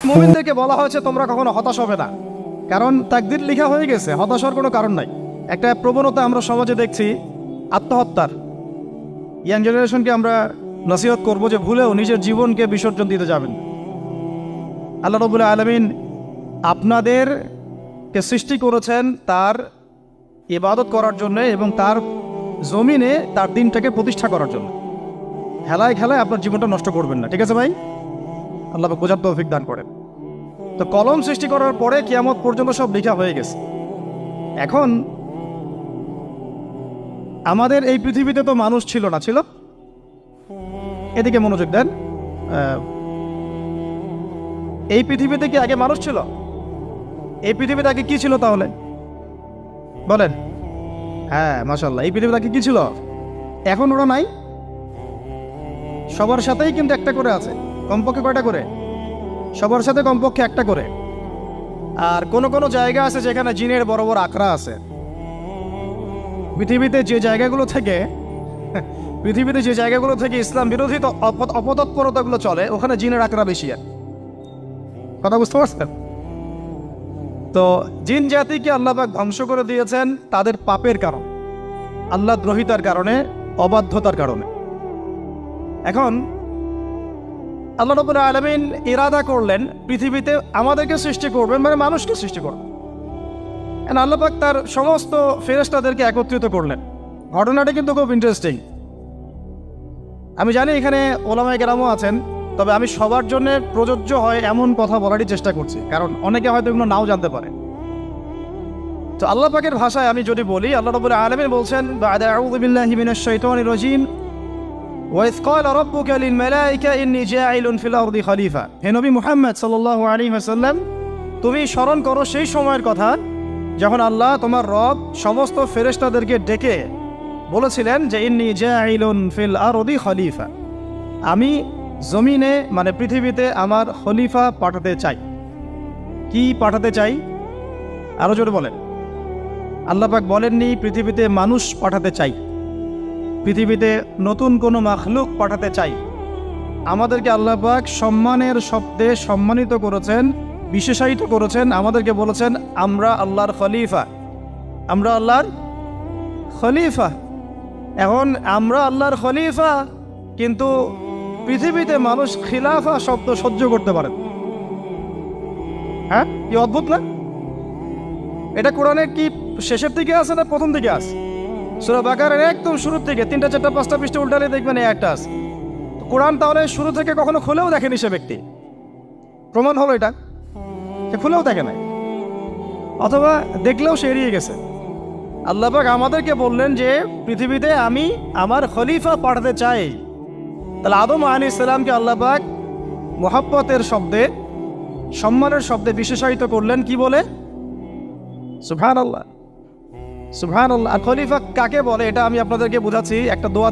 মুমিনদেরকে বলা হয়েছে তোমরা কখনো হতাশ হবে না, কারণ তাকদীর লেখা হয়ে গেছে, হতাশার কোনো কারণ নাই। একটা প্রবণতা আমরা সমাজে দেখছি আত্মহত্যার। ইয়াং জেনারেশনকে আমরা নসিহত করব যে ভুলেও নিজের জীবনকে বিসর্জন দিতে যাবেন। আল্লাহ রাব্বুল আলামিন আপনাদেরকে সৃষ্টি করেছেন তার ইবাদত করার জন্য এবং তার জমিনে তার দিনটাকে প্রতিষ্ঠা করার জন্য। খেলায় খেলায় আপনার জীবনটা নষ্ট করবেন না, ঠিক আছে ভাই? আল্লাহ বোঝার তৌফিক দান করেন। তো কলম সৃষ্টি করার পরে কিয়ামত পর্যন্ত সব লেখা হয়ে গেছে। এখন আমাদের এই পৃথিবীতে তো মানুষ ছিল না, ছিল? এদিকে মনোযোগ দেন। এই পৃথিবীতে কি আগে মানুষ ছিল? এই পৃথিবীতে আগে কি ছিল তাহলে বলেন? হ্যাঁ, মাশাআল্লাহ। এই পৃথিবীতে আগে কি ছিল? এখন ওরা নাই? সবার সাথেই কিন্তু একটা করে আছে। কমপক্ষে কয়টা করে? সবার সাথে কমপক্ষে একটা করে। আর কোন কোন জায়গা আছে যেখানে জিনের বড় বড় আখড়া আছে। পৃথিবীতে যে জায়গাগুলো থেকে ইসলাম বিরোধী অপতৎপরতাগুলো চলে, ওখানে জিনের আখড়া বেশি। আর কথা বুঝতে পারছেন? তো জিন জাতিকে আল্লাহ পাক ধ্বংস করে দিয়েছেন তাদের পাপের কারণ, আল্লাহ দ্রোহিতার কারণে, অবাধ্যতার কারণে। এখন আল্লাহ রাব্বুল আলামিন ইরাদা করলেন পৃথিবীতে আমাদেরকে সৃষ্টি করবেন, মানে মানুষকে সৃষ্টি করবেন। আল্লাহ পাক তার সমস্ত ফেরেশতাদেরকে একত্রিত করলেন। ঘটনাটা কিন্তু খুব ইন্টারেস্টিং। আমি জানি এখানে ওলামায়ে কেরামও আছেন, তবে আমি সবার জন্য প্রযোজ্য হয় এমন কথা বলারই চেষ্টা করছি, কারণ অনেকে হয়তো এগুলো নাও জানতে পারে। তো আল্লাহ পাকের ভাষায় আমি যদি বলি, আল্লাহ রাব্বুল আলামিন বলছেন, বা'দা আউযু বিল্লাহি মিনাশ শাইতানির রাজীম, وَإِذْ قَالَ رَبُّكَ لِلْمَلَائِكَةِ إِنِّي جَاعِلٌ فِي الْأَرْضِ خَلِيفَةً। হে নবী মুহাম্মদ সাল্লাল্লাহু আলাইহি ওয়াসাল্লাম, তুমি স্মরণ করো সেই সময়ের কথা যখন আল্লাহ তোমার রব সমস্ত ফেরেশতাদেরকে ডেকে বলেছিলেন যে ইন্নী জাইলুন ফিল আরদি খলিফা, আমি জমিনে মানে পৃথিবীতে আমার খলিফা পাঠাতে চাই। কি পাঠাতে চাই? আরো জোরে বলেন। আল্লাহ পাক বলেননি পৃথিবীতে মানুষ পাঠাতে চাই, পৃথিবীতে নতুন কোনো মাখলুক পাঠাতে চাই। আমাদেরকে আল্লাহ পাক সম্মানের শব্দে সম্মানিত করেছেন, বিশেষায়িত করেছেন। আমাদেরকে বলেছেন আমরা আল্লাহর খলিফা, আমরা আল্লাহর খলিফা। এখন আমরা আল্লাহর খলিফা, কিন্তু পৃথিবীতে মানুষ খিলাফা শব্দ সহ্য করতে পারে। হ্যাঁ, কি অদ্ভুত না? এটা কোরআনের কি শেষের দিকে আছে না প্রথম দিকে আছে? সূরা বাকারার একদম শুরুর থেকে 3টা 4টা 5টা পৃষ্ঠা উল্টালে দেখবেন এই একটা আছে। কোরআন তাহলে শুরু থেকে কখনো খুলেও দেখেনি সে ব্যক্তি। প্রমাণ হলো এটা, সে খুলেও দেখে নাই, অথবা দেখলেও সে এড়িয়ে গেছে। আল্লাহ পাক আমাদেরকে বললেন যে পৃথিবীতে আমি আমার খলিফা পাঠাতে চাই। তাহলে আদম আলাইহিস সালামকে আল্লাহ পাক মুহাব্বতের শব্দে, সম্মানের শব্দে বিশেষায়িত করলেন কি বলে? সুবহানাল্লাহ, সুবহানাল্লাহ। আর খলিফা কাকে বলে এটা আমি আপনাদেরকে বোঝাচ্ছি একটা দোয়া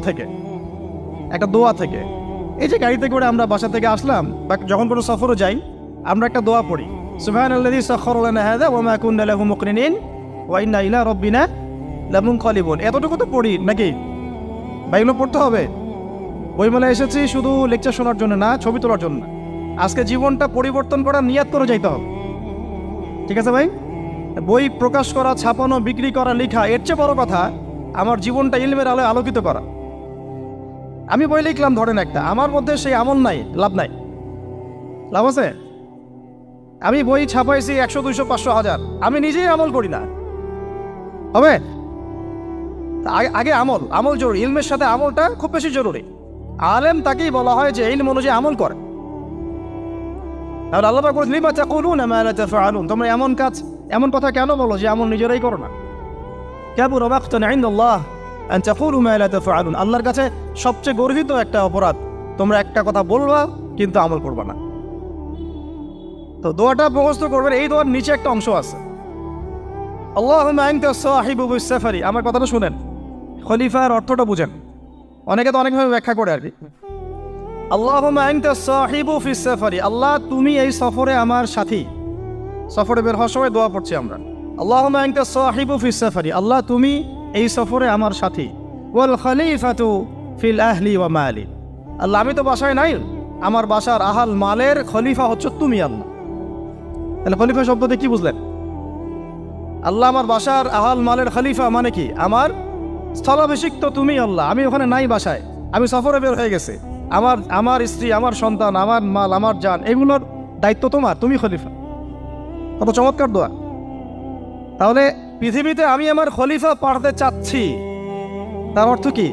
থেকে। এই যে গাড়িতে করে আমরা বাসা থেকে আসলাম বা যখন কোনো সফরে যাই, আমরা একটা দোয়া পড়ি, সুবহানাল্লাযী সাখখারা লানা হাযা ওয়া মা কুন্না লাহু মুকরিনিন ওয়া ইন্না ইলা রাব্বিনা লামুনকালিবুন। এতটুকু তো পড়ি নাকি? বা এগুলো পড়তে হবে? বইমেলায় এসেছি শুধু লেকচার শোনার জন্য না, ছবি তোলার জন্য না। আজকে জীবনটা পরিবর্তন করার নিয়াত করে যাইতে হবে, ঠিক আছে ভাই? বই প্রকাশ করা, ছাপানো, বিক্রি করা, লেখা, এর চেয়ে বড় কথা আমার জীবনটা ইলমের আলোয় আলোকিত করা। আমি বই লিখলাম ধরেন একটা, আমার মধ্যে সেই আমল নাই, লাভ নাই। লাভ আছে? আমি বই ছাপাইছি 100, 200, 500, 1000, আমি নিজেই আমল করি না, হবে? আগে আমল জরুরি। ইলমের সাথে আমলটা খুব বেশি জরুরি। আলেম তাকেই বলা হয় যে ইলম অনুযায়ী আমল করে। তাহলে আল্লাহ পাক বলেন লিমা তাকুলুনা মা লা তাফআলুন, তোমরা এমন কথা কেন বলো যে আমল নিজেরাই করো না? কাবুরা মাকতান ইনদাল্লাহ আন তাকুলু মা লা তাফআলুন, আল্লাহর কাছে সবচেয়ে গর্হিত একটা অপরাধ তোমরা একটা কথা বলবা কিন্তু আমল করবা না। তো দোয়াটা মুখস্থ করবেন। এই দোয়ার নিচে একটা অংশ আছে, আল্লাহুম্মা আনতা সাহিবু বিস সাফারি। আমার কথাটা শুনেন, খলিফার অর্থটা বুঝেন। অনেকে তো অনেকভাবে ব্যাখ্যা করে আর কি। আল্লাহুম্মা আনতা সাহিবু ফিস সাফারি, আল্লাহ তুমি এই সফরে আমার সাথী। সফরে বের হওয়ার সময় দোয়া পড়ছি আমরা, আল্লাহুম্মা আনতা সাহিবু ফিস সাফারি, আল্লাহ তুমি এই সফরে আমার সাথী। ওয়াল খলিফাতু ফিল আহলি ওয়া মালি, আল্লাহ আমি তো বাসায় নাই, আমার বাসার আহাল মালের খলিফা হচ্ছে তুমি আল্লাহ। তাহলে খলিফা শব্দতে কি বুঝলেন? আল্লাহ আমার বাসার আহাল মালের খলিফা মানে কি? আমার স্থলাভিষিক্ত তুমি আল্লাহ, আমি ওখানে নাই বাসায়, আমি সফরে বের হয়ে গেছে, আমার স্ত্রী, আমার সন্তান, আমার মাল, আমার জান, এগুলোর দায়িত্ব তোমার, তুমি খলিফা। কত চমৎকার দোয়া। তাহলে পৃথিবীতে আমি আমার খলিফা পাঠাতে চাচ্ছি, তার অর্থ কি?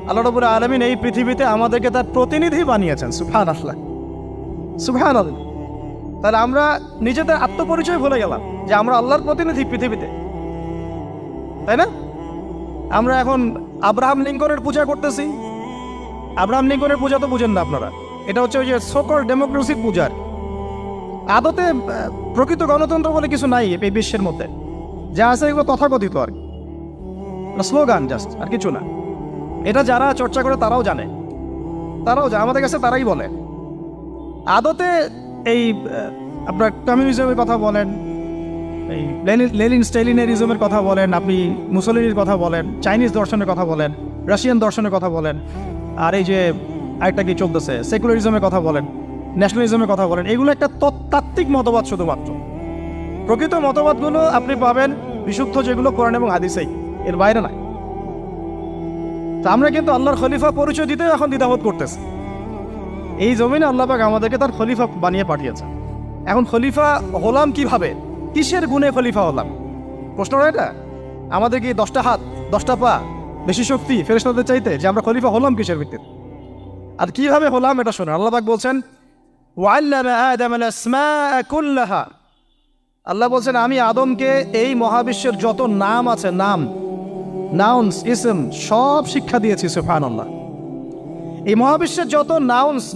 আল্লাহ রাব্বুল আলামিন এই পৃথিবীতে আমাদেরকে তার প্রতিনিধি বানিয়েছেন। সুবহানাল্লাহ, সুবহানাল্লাহ। তাহলে আমরা নিজেদের আত্মপরিচয় ভুলে গেলাম যে আমরা আল্লাহর প্রতিনিধি পৃথিবীতে, তাই না? আমরা এখন আব্রাহাম লিঙ্কনের পূজা করতেছি। আব্রাহাম লিঙ্কনের পূজা তো বুঝেন না আপনারা, এটা হচ্ছে ওই যে সোকল ডেমোক্রেসির পূজার। আদতে প্রকৃত গণতন্ত্র বলে কিছু নাই এই বিশ্বের মধ্যে, যা আছে এগুলো তথাকথিত আর কি, স্লোগান জাস্ট, আর কিছু না। এটা যারা চর্চা করে তারাও জানে, আমাদের কাছে তারাই বলে। আদতে এই আপনার কমিউনিজমের কথা বলেন, এই লেনিন স্টেলিনারিজমের কথা বলেন, আপনি মুসলিনের কথা বলেন, চাইনিজ দর্শনের কথা বলেন, রাশিয়ান দর্শনের কথা বলেন, আর এই যে আরেকটা কি চলতেছে সেকুলারিজমের কথা বলেন, ন্যাশনালিজমের কথা বলেন, এগুলো একটা তাত্ত্বিক মতবাদ শুধুমাত্র। প্রকৃত মতবাদগুলো আপনি পাবেন বিশুদ্ধ যেগুলো কোরআন এবং হাদিসেই, এর বাইরে নাই। তা আমরা কিন্তু আল্লাহর খলিফা পরিচয় দিতে এখন দ্বিধাবোধ করতেছি। এই জমিনে আল্লাহ পাক আমাদেরকে তার খলিফা বানিয়ে পাঠিয়েছে। এখন খলিফা হলাম কিভাবে? কিসের গুণে খলিফা হলাম? প্রশ্নটা এটা। আমাদের কি 10টা হাত, 10টা পা, বেশি শক্তি ফেরেশতাদের চাইতে, যে আমরা খলিফা হলাম কিসের ভিত্তিতে? আর কিভাবে হলাম এটা শুনুন। আল্লাহ পাক বলছেন, ওয়াল্লামা আদামাল আসমাআ কুল্লাহা। আল্লাহ বলছেন আমি আদমকে এই মহাবিশ্বের যত নাম আছে, নাউন্স, ইসম, সব শিক্ষা দিয়েছি। সুবহানাল্লাহ। এই মহাবিশ্বের যত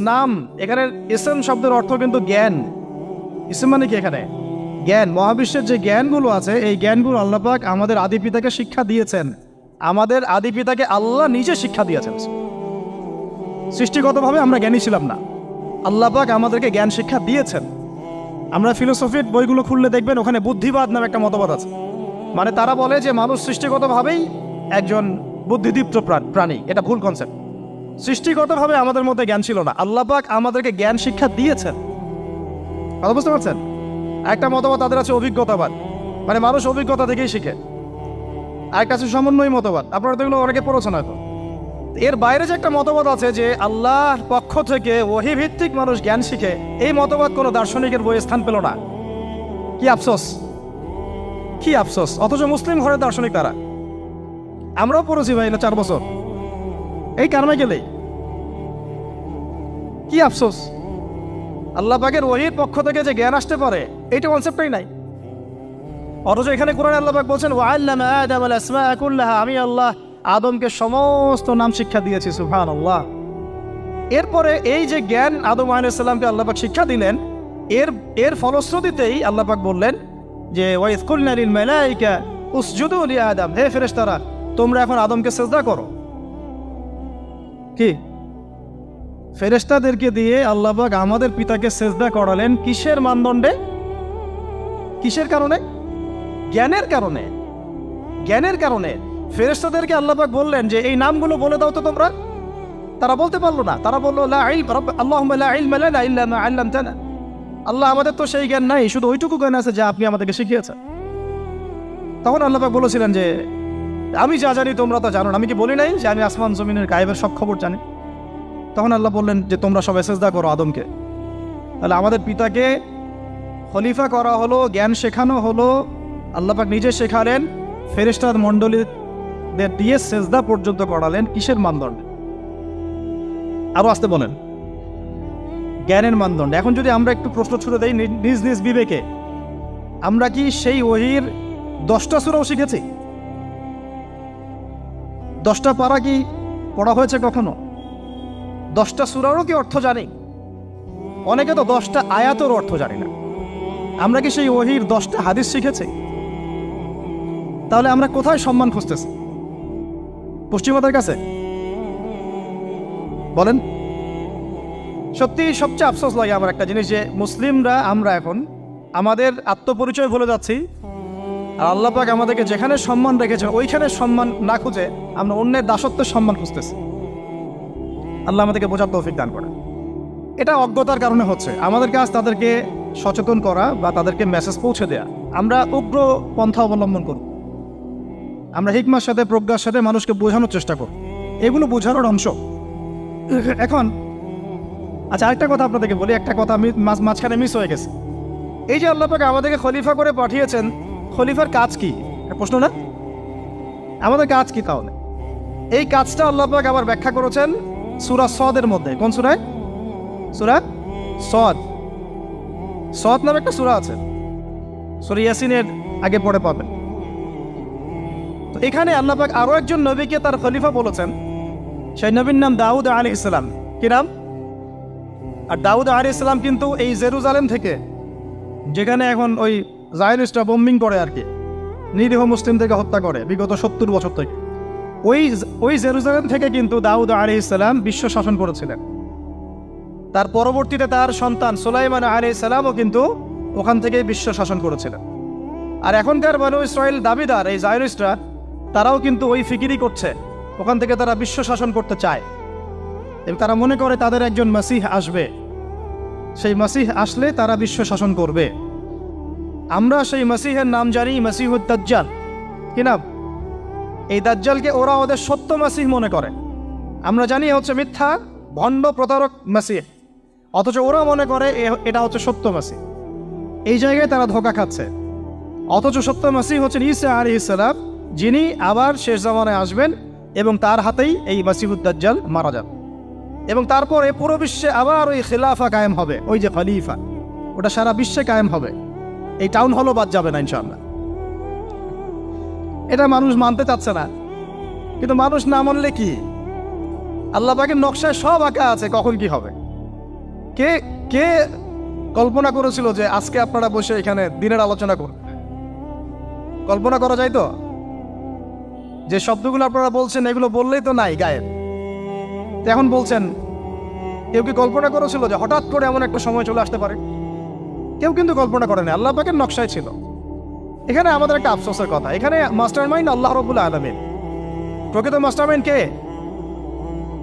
নাম, এখানে ইসম শব্দের অর্থ কিন্তু জ্ঞান। ইসম মানে কি? এখানে জ্ঞান। মহাবিশ্বের যে জ্ঞানগুলো আছে, এই জ্ঞানগুলো আল্লাহ পাক আমাদের আদি পিতাকে শিক্ষা দিয়েছেন। আমাদের আদি পিতাকে আল্লাহ নিজে শিক্ষা দিয়েছেন। সৃষ্টিগতভাবে আমরা জ্ঞানী ছিলাম না, আল্লাহ পাক আমাদেরকে জ্ঞান শিক্ষা দিয়েছেন। আমরা ফিলোসফির বইগুলো খুললে দেখবেন ওখানে বুদ্ধিবাদ নামে একটা মতবাদ আছে। মানে তারা বলে যে মানুষ সৃষ্টিগতভাবেই একজন বুদ্ধিদীপ্ত প্রাণী। এটা ভুল কনসেপ্ট। সৃষ্টিগতভাবে আমাদের মধ্যে জ্ঞান ছিল না, আল্লাহ পাক আমাদেরকে জ্ঞান শিক্ষা দিয়েছেন। কথা বুঝতে পারছেন? একটা মতবাদ তাদের আছে অভিজ্ঞতাবাদ, মানে মানুষ অভিজ্ঞতা থেকেই শিখে। আরেকটা আছে সমন্বয় মতবাদ, আপনারা তো এগুলো অনেকে পড়েছেন হয়তো। এর বাইরে যে একটা মতবাদ আছে যে আল্লাহর পক্ষ থেকে ওহী ভিত্তিক মানুষ জ্ঞান শিখে, এই মতবাদ কোনো দার্শনিকের বইয়ে স্থান পেল না। কি আফসোস, কি আফসোস। অথচ মুসলিম ঘরের দার্শনিক তারা। আমরাও পড়েছি ভাই, 4 বছর এই কারণে গেলেই। কি আফসোস, আল্লাহ পাকের ওহীর পক্ষ থেকে যে জ্ঞান আসতে পারে এইটা কনসেপ্টই নাই। অথচ এখানে কোরআনে আল্লাহ পাক বলছেন, ওয়াল্লামা আদামাল আসমাআ কুল্লাহা, আমি আল্লাহ আদমকে সমস্ত নাম শিক্ষা দিয়েছি। সুবহানাল্লাহ। এরপরে এই যে জ্ঞান আদম আলাইহিস সালামকে আল্লাহ পাক শিক্ষা দিলেন, এর ফলশ্রুতিতেই আল্লাহ পাক বললেন যে ওয়াইয কুলনা লিল মালাইকা উসজুদু লি আদম, হে ফেরেশতারা তোমরা এখন আদমকে সিজদা করো। কি ফেরেশতাদেরকে দিয়ে আল্লাহ পাক আমাদের পিতাকে সিজদা করালেন কিসের মানদণ্ডে? কিসের কারণে? জ্ঞানের কারণে। জ্ঞানের কারণে ফেরেশতাদেরকে আল্লাহ পাক বললেন যে এই নামগুলো বলে দাও তো তোমরা। তারা বলতে পারলো না। তারা বললো লা ইলম আল্লাহুম্মা লা ইলমা লানা ইল্লা মা আল্লামতানা। আল্লাহ আমাদের তো সেই জ্ঞান নাই, শুধু ওইটুকু জ্ঞান আছে যা আপনি আমাদেরকে শিখিয়েছেন। তখন আল্লাহ পাক বলেছিলেন যে আমি যা জানি তোমরা তা জানো না। আমি কি বলি নাই যে আমি আসমান জমিনের গায়েবের সব খবর জানি? তখন আল্লাহ বললেন যে তোমরা সবাই সিজদা করো আদমকে। তাহলে আমাদের পিতাকে খলিফা করা হলো, জ্ঞান শেখানো হলো, আল্লাহ পাক নিজে শেখালেন, ফেরেশতার মণ্ডলীদের দিয়ে সিজদা পর্যন্ত করালেন। কিসের মানদণ্ডে? আরো আসতে বলেন, জ্ঞানের মানদণ্ডে। এখন যদি আমরা একটু প্রশ্ন ছুড়ে দেই নিজ নিজ বিবেকে, আমরা কি সেই ওহীর 10টা সূরাও শিখেছি? 10টা পারা কি পড়া হয়েছে কখনো? 10টা সূরারও কি অর্থ জানি? অনেকে তো 10টা আয়াতের অর্থ জানি না। আমরা কি সেই ওহীর 10টা হাদিস শিখেছি? তাহলে আমরা কোথায় সম্মান খুঁজতেছি? পশ্চিমাদের কাছে? বলেন। সত্যি সবচেয়ে আফসোস লাগে আমার একটা জিনিস, যে মুসলিমরা আমরা এখন আমাদের আত্মপরিচয় ভুলে যাচ্ছি, আর আল্লাহ পাক আমাদেরকে যেখানে সম্মান রেখেছে ওইখানে সম্মান না খুঁজে আমরা অন্যের দাসত্বের সম্মান খুঁজতেছি। আল্লাহ আমাদেরকে বোঝার তৌফিক দান করে। এটা অজ্ঞতার কারণে হচ্ছে। আমাদের কাজ তাদেরকে সচেতন করা বা তাদেরকে মেসেজ পৌঁছে দেয়া। আমরা উগ্র পন্থা অবলম্বন করব, আমরা হিকমার সাথে প্রজ্ঞার সাথে মানুষকে বোঝানোর চেষ্টা করব, এগুলো বোঝানোর অংশ। এখন আচ্ছা, আরেকটা কথা আপনাদেরকে বলি, একটা কথা আমি মাঝখানে মিস হয়ে গেছে। এই যে আল্লাহ পাক আমাদেরকে খলিফা করে পাঠিয়েছেন, খলিফার কাজ কি? প্রশ্ন না? আমাদের কাজ কি তাহলে? এই কাজটা আল্লাহ পাক আবার ব্যাখ্যা করেছেন সূরা সদের মধ্যে। কোন সূরায়? সূরা সদ। সদ নামে একটা সূরা আছে, সূরা ইয়াসিনের আগে পড়ে পাবেন। তো এখানে আল্লাহ পাক আরো একজন নবীকে তার খলিফা বলেছেন। সেই নবীর নাম দাউদ আলাইহিস সালাম। কি নাম? আর দাউদ আলাইহিস সালাম কিন্তু এই জেরুজালেম থেকে, যেখানে এখন ওই জায়নিস্টরা বোম্বিং করে আর কি, নিরীহ মুসলিমদেরকে হত্যা করে বিগত 70 বছর থেকে, ওই জেরুজালেম থেকে কিন্তু দাউদ আলাইহিস সালাম বিশ্ব শাসন করেছিলেন। তার পরবর্তীতে তার সন্তান সুলাইমান আলাইহিস সালামও কিন্তু ওখান থেকে বিশ্ব শাসন করেছিলেন। আর এখনকার বনু ইসরাইল দাবিদার এই জায়নিস্টরা, তারাও কিন্তু ওই ফিকিরই করছে, ওখান থেকে তারা বিশ্ব শাসন করতে চায় এবং তারা মনে করে তাদের একজন মাসিহ আসবে, সেই মাসিহ আসলে তারা বিশ্ব শাসন করবে। আমরা সেই মাসিহের নাম জানি মাসিহুদ দাজ্জাল। কি নাম? এই দাজ্জালকে ওরা ওদের সত্য মাসিহ মনে করে, আমরা জানি হচ্ছে মিথ্যা ভণ্ড প্রতারক মাসিহ, অথচ ওরা মনে করে এটা হচ্ছে সত্য মাসিহ। এই জায়গায় তারা ধোঁকা খাচ্ছে। অথচ সত্য মাসিহ হচ্ছেন ঈসা আলাইহিস সালাম, যিনি আবার শেষ জামানায় আসবেন এবং তার হাতেই এই মাসিহুদ দাজ্জাল মারা যাবে এবং তারপরে পুরো বিশ্বে আবার ওই খিলাফা কায়েম হবে। ওই যে খলিফা, ওটা সারা বিশ্বে কায়েম হবে। এই টাউন হলও বাদ যাবে না ইনশাআল্লাহ। এটা মানুষ মানতে চাচ্ছে না, কিন্তু মানুষ না মানলে কি? আল্লাহ পাকের নকশায় সব আঁকা আছে কখন কি হবে। কে কে কল্পনা করেছিল যে আজকে আপনারা বসে এখানে দিনের আলোচনা করবেন? কল্পনা করা যায় তো? যে শব্দগুলো আপনারা বলছেন এগুলো বললেই তো নাই গায়েব, এখন বলছেন। কেউ কি কল্পনা করেছিল যে হঠাৎ করে এমন একটা সময় চলে আসতে পারে? কেউ কিন্তু কল্পনা করেনি, আল্লাহ পাকের নকশায় ছিল। এখানে আমাদের একটা আফসোসের কথা, এখানে মাস্টার মাইন্ড আল্লাহ রাব্বুল আলামিন। প্রকৃত মাস্টার মাইন্ড কে?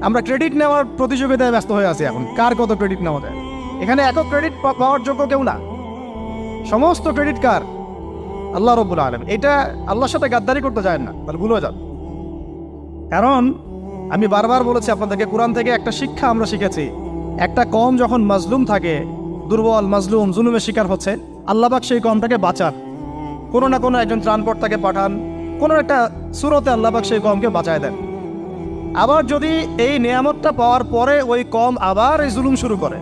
আমরা ক্রেডিট নেওয়ার প্রতিযোগিতায় ব্যস্ত হয়ে আছি এখন, কার কত ক্রেডিট নেওয়া যায়। এখানে একক ক্রেডিট পাওয়ার যোগ্য কেউ না, সমস্ত ক্রেডিট কার? আল্লাহ রাব্বুল আলামিন। এটা আল্লাহর সাথে গাদ্দারি করতে যায় না, তাহলে ভুলে যান। কারণ আমি বারবার বলেছি আপনাদেরকে, কোরআন থেকে একটা শিক্ষা আমরা শিখেছি, একটা কম যখন মাজলুম থাকে, দুর্বল মাজলুম জুলুমের শিকার হচ্ছে, আল্লাহ পাক সেই কমটাকে বাঁচান, কোনো না কোনো একজন ত্রাণকর্তাকে পাঠান, কোনো একটা সূরতে আল্লাহ পাক সেই কমকে বাঁচায় দেন। আবার যদি এই নিয়ামতটা পাওয়ার পরে ওই কম আবার এই জুলুম শুরু করে,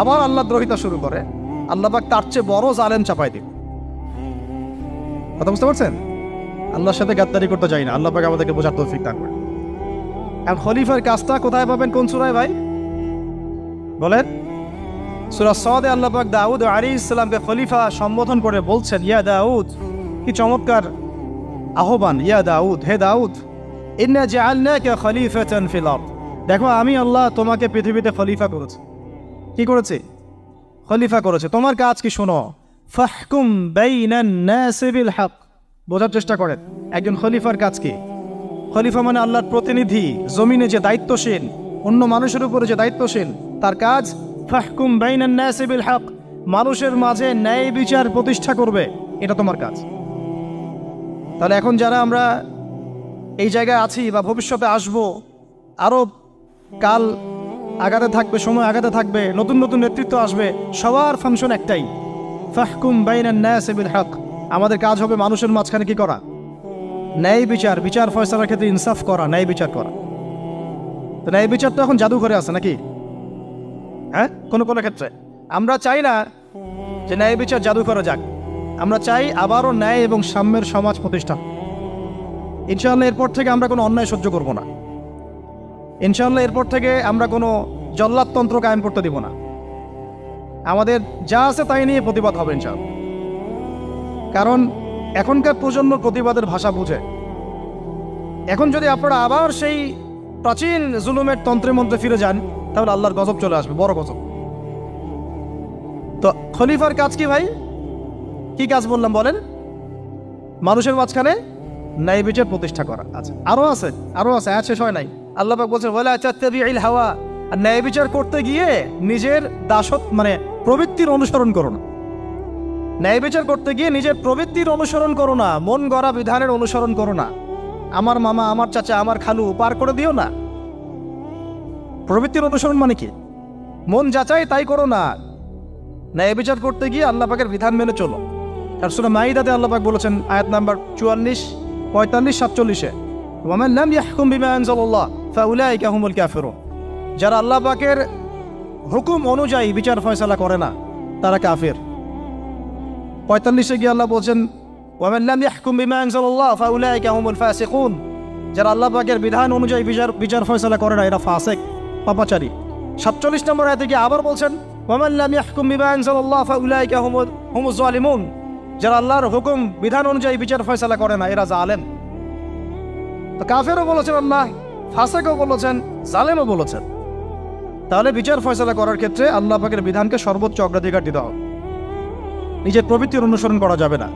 আবার আল্লাহ দ্রোহিতা শুরু করে, আল্লাহ পাক তার চেয়ে বড় জালেম চাপাই দিন। কথা বুঝতে পারছেন? আল্লাহর সাথে গাদ্দারি করতে চাই না, আল্লাহ পাক আমাদেরকে বোঝার তৌফিক দান করেন। এখন খলিফার কাজটা কোথায় পাবেন? কোন সূরায় ভাই বলেন? সূরা সদে আল্লাহ পাক দাউদ আলাইহিস সালামকে খলিফা সম্বোধন করে বলছেন, ইয়া দাউদ। কি চমৎকার আহ্বান! ইয়া দাউদ, হে দাউদ, ইন্না জাআলনাকা খলিফাতান ফিল আরদ। দেখো, আমি আল্লাহ তোমাকে পৃথিবীতে খলিফা করেছি। কি করেছি? খলিফা করেছে। তোমার কাজ কি শোনো। ফাহকুম বাইনান নাসি বিল হক। বোঝার চেষ্টা করেন একজন খলিফার কাজ কি। খলিফা মানে আল্লাহর প্রতিনিধি, জমিনে যে দায়িত্বশীল, অন্য মানুষের উপরে যে দায়িত্বশীল, তার কাজ ফাহকুম বাইনান নাসি বিল হক, মানুষের মাঝে ন্যায় বিচার প্রতিষ্ঠা করবে, এটা তোমার কাজ। তাহলে এখন যারা আমরা এই জায়গায় আছি বা ভবিষ্যতে আসব, আরও কাল আগাতে থাকবে, সময় আগাতে থাকবে, নতুন নতুন নেতৃত্ব আসবে, সবার ফাংশন একটাই, ফাহকুম বাইনান নাসি বিল হক। আমাদের কাজ হবে মানুষের মাঝখানে কি করা? ন্যায় বিচার, বিচার ফয়সালার ক্ষেত্রে ইনসাফ করা, ন্যায় বিচার করা। তো ন্যায় বিচার তো এখন জাদুঘরে আছে নাকি? হ্যাঁ, কোনো কোনো ক্ষেত্রে আমরা চাই না যে ন্যায় বিচার জাদুঘরে যাক, আমরা চাই আবারও ন্যায় এবং সাম্যের সমাজ প্রতিষ্ঠা। ইনশাআল্লাহ এরপর থেকে আমরা কোনো অন্যায় সহ্য করব না। ইনশাআল্লাহ এরপর থেকে আমরা কোনো জল্লাদতন্ত্র কায়েম করতে দিব না। আমাদের যা আছে তাই নিয়ে প্রতিবাদ হবে ইনশাআল্লাহ। কারণ এখনকার প্রজন্ম প্রতিবাদের ভাষা বুঝে। এখন যদি আপনারা আবার সেই প্রাচীন জুলুমের তন্ত্রে মন্ত্রে ফিরে যান, তাহলে আল্লাহর গজব চলে আসবে, বড় গজব। তো খলিফার কাজ কি ভাই? কি কাজ বললাম বলেন? মানুষের মাঝখানে ন্যায় বিচার প্রতিষ্ঠা করা। আচ্ছা, আরো আছে, আয়াত শেষ হয় নাই। আল্লাহ পাক বলছেন ওয়ালা তাত্তাবিউল হাওয়া। আর ন্যায় বিচার করতে গিয়ে নিজের দাসত্ব মানে প্রবৃত্তির অনুসরণ করো না। ন্যায় বিচার করতে গিয়ে নিজের প্রবৃত্তির অনুসরণ করো না, মন গড়া বিধানের অনুসরণ করো না। আমার মামা, আমার চাচা, আমার খালু পার করে দিও না। প্রবৃত্তির অনুসরণ মানে কি? মন যাচাই তাই করো না। ন্যায় বিচার করতে গিয়ে আল্লাহ পাকের বিধান মেনে চলো। আর সূরা মাইদাতে আল্লাহ পাক বলেছেন আয়াত নাম্বার 44, 45, 47-এ, ওয়ামান লাম ইয়াহকুম বিমা আনজালাল্লাহ ফাউলাইকা হুমুল কাফিরুন। যারা আল্লাহ পাকের হুকুম অনুযায়ী বিচার ফয়সালা করে না তারা কাফির। 45-এ গিয়ে আল্লাহ বলছেন ওয়ামান লাম ইয়াহকুম বিমা আনজালাল্লাহ ফাউলাইকা হুমুল ফাসিকুন। যারা আল্লাহ পাকের বিধান অনুযায়ী বিচার ফয়সালা করে না এরা ফাসিক, পাপাচারী। 47 নম্বর আয়াতে গিয়ে আবার বলছেন ওয়ামান লাম ইয়াহকুম বিমা আনজালাল্লাহ ফাউলাইকা হুমুজ জালিমুন। যারা আল্লাহর হুকুম বিধান অনুযায়ী বিচার ফয়সালা করে না এরা জালেম। তো কাফেরও বলেছেন আল্লাহ, ফাসিকও বলেছেন, জালেমও বলেছেন। তাহলে বিচার ফয়সালা করার ক্ষেত্রে আল্লাহ পাকের বিধানকে সর্বোচ্চ অগ্রাধিকার দিতে হবে। নিজের প্রবৃত্তির অনুসরণ করা যাবে না।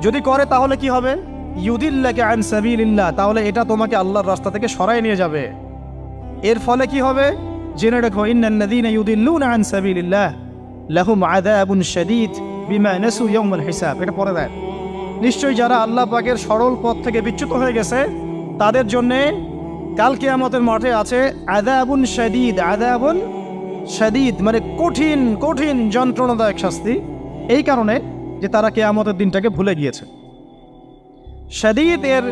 যদি করে তাহলে কি হবে? ইউদিল্লাকা আন সাবিলিল্লাহ, তাহলে এটা তোমাকে আল্লাহর রাস্তা থেকে সরায় নিয়ে যাবে। এর ফলে কি হবে? জেনে রাখো, ইন্নাল্লাযীনা ইউদিল্লুনা আন সাবিলিল্লাহ লাহুম আযাবুন শাদীদ বিমা নাসু ইয়াউমাল হিসাব। এটা পড়ে দেয়, নিশ্চয়ই যারা আল্লাহ পাকের সরল পথ থেকে বিচ্যুত হয়ে গেছে তাদের জন্যে কাল কিয়ামতের মাঠে আছে আযাবুন শাদীদ। আযাবুন শাদীদ মানে কঠিন কঠিন যন্ত্রণাদায়ক শাস্তি, এই কারণে যে তারা কিয়ামতের দিনটাকে ভুলে গিয়েছে। শাদীদ এর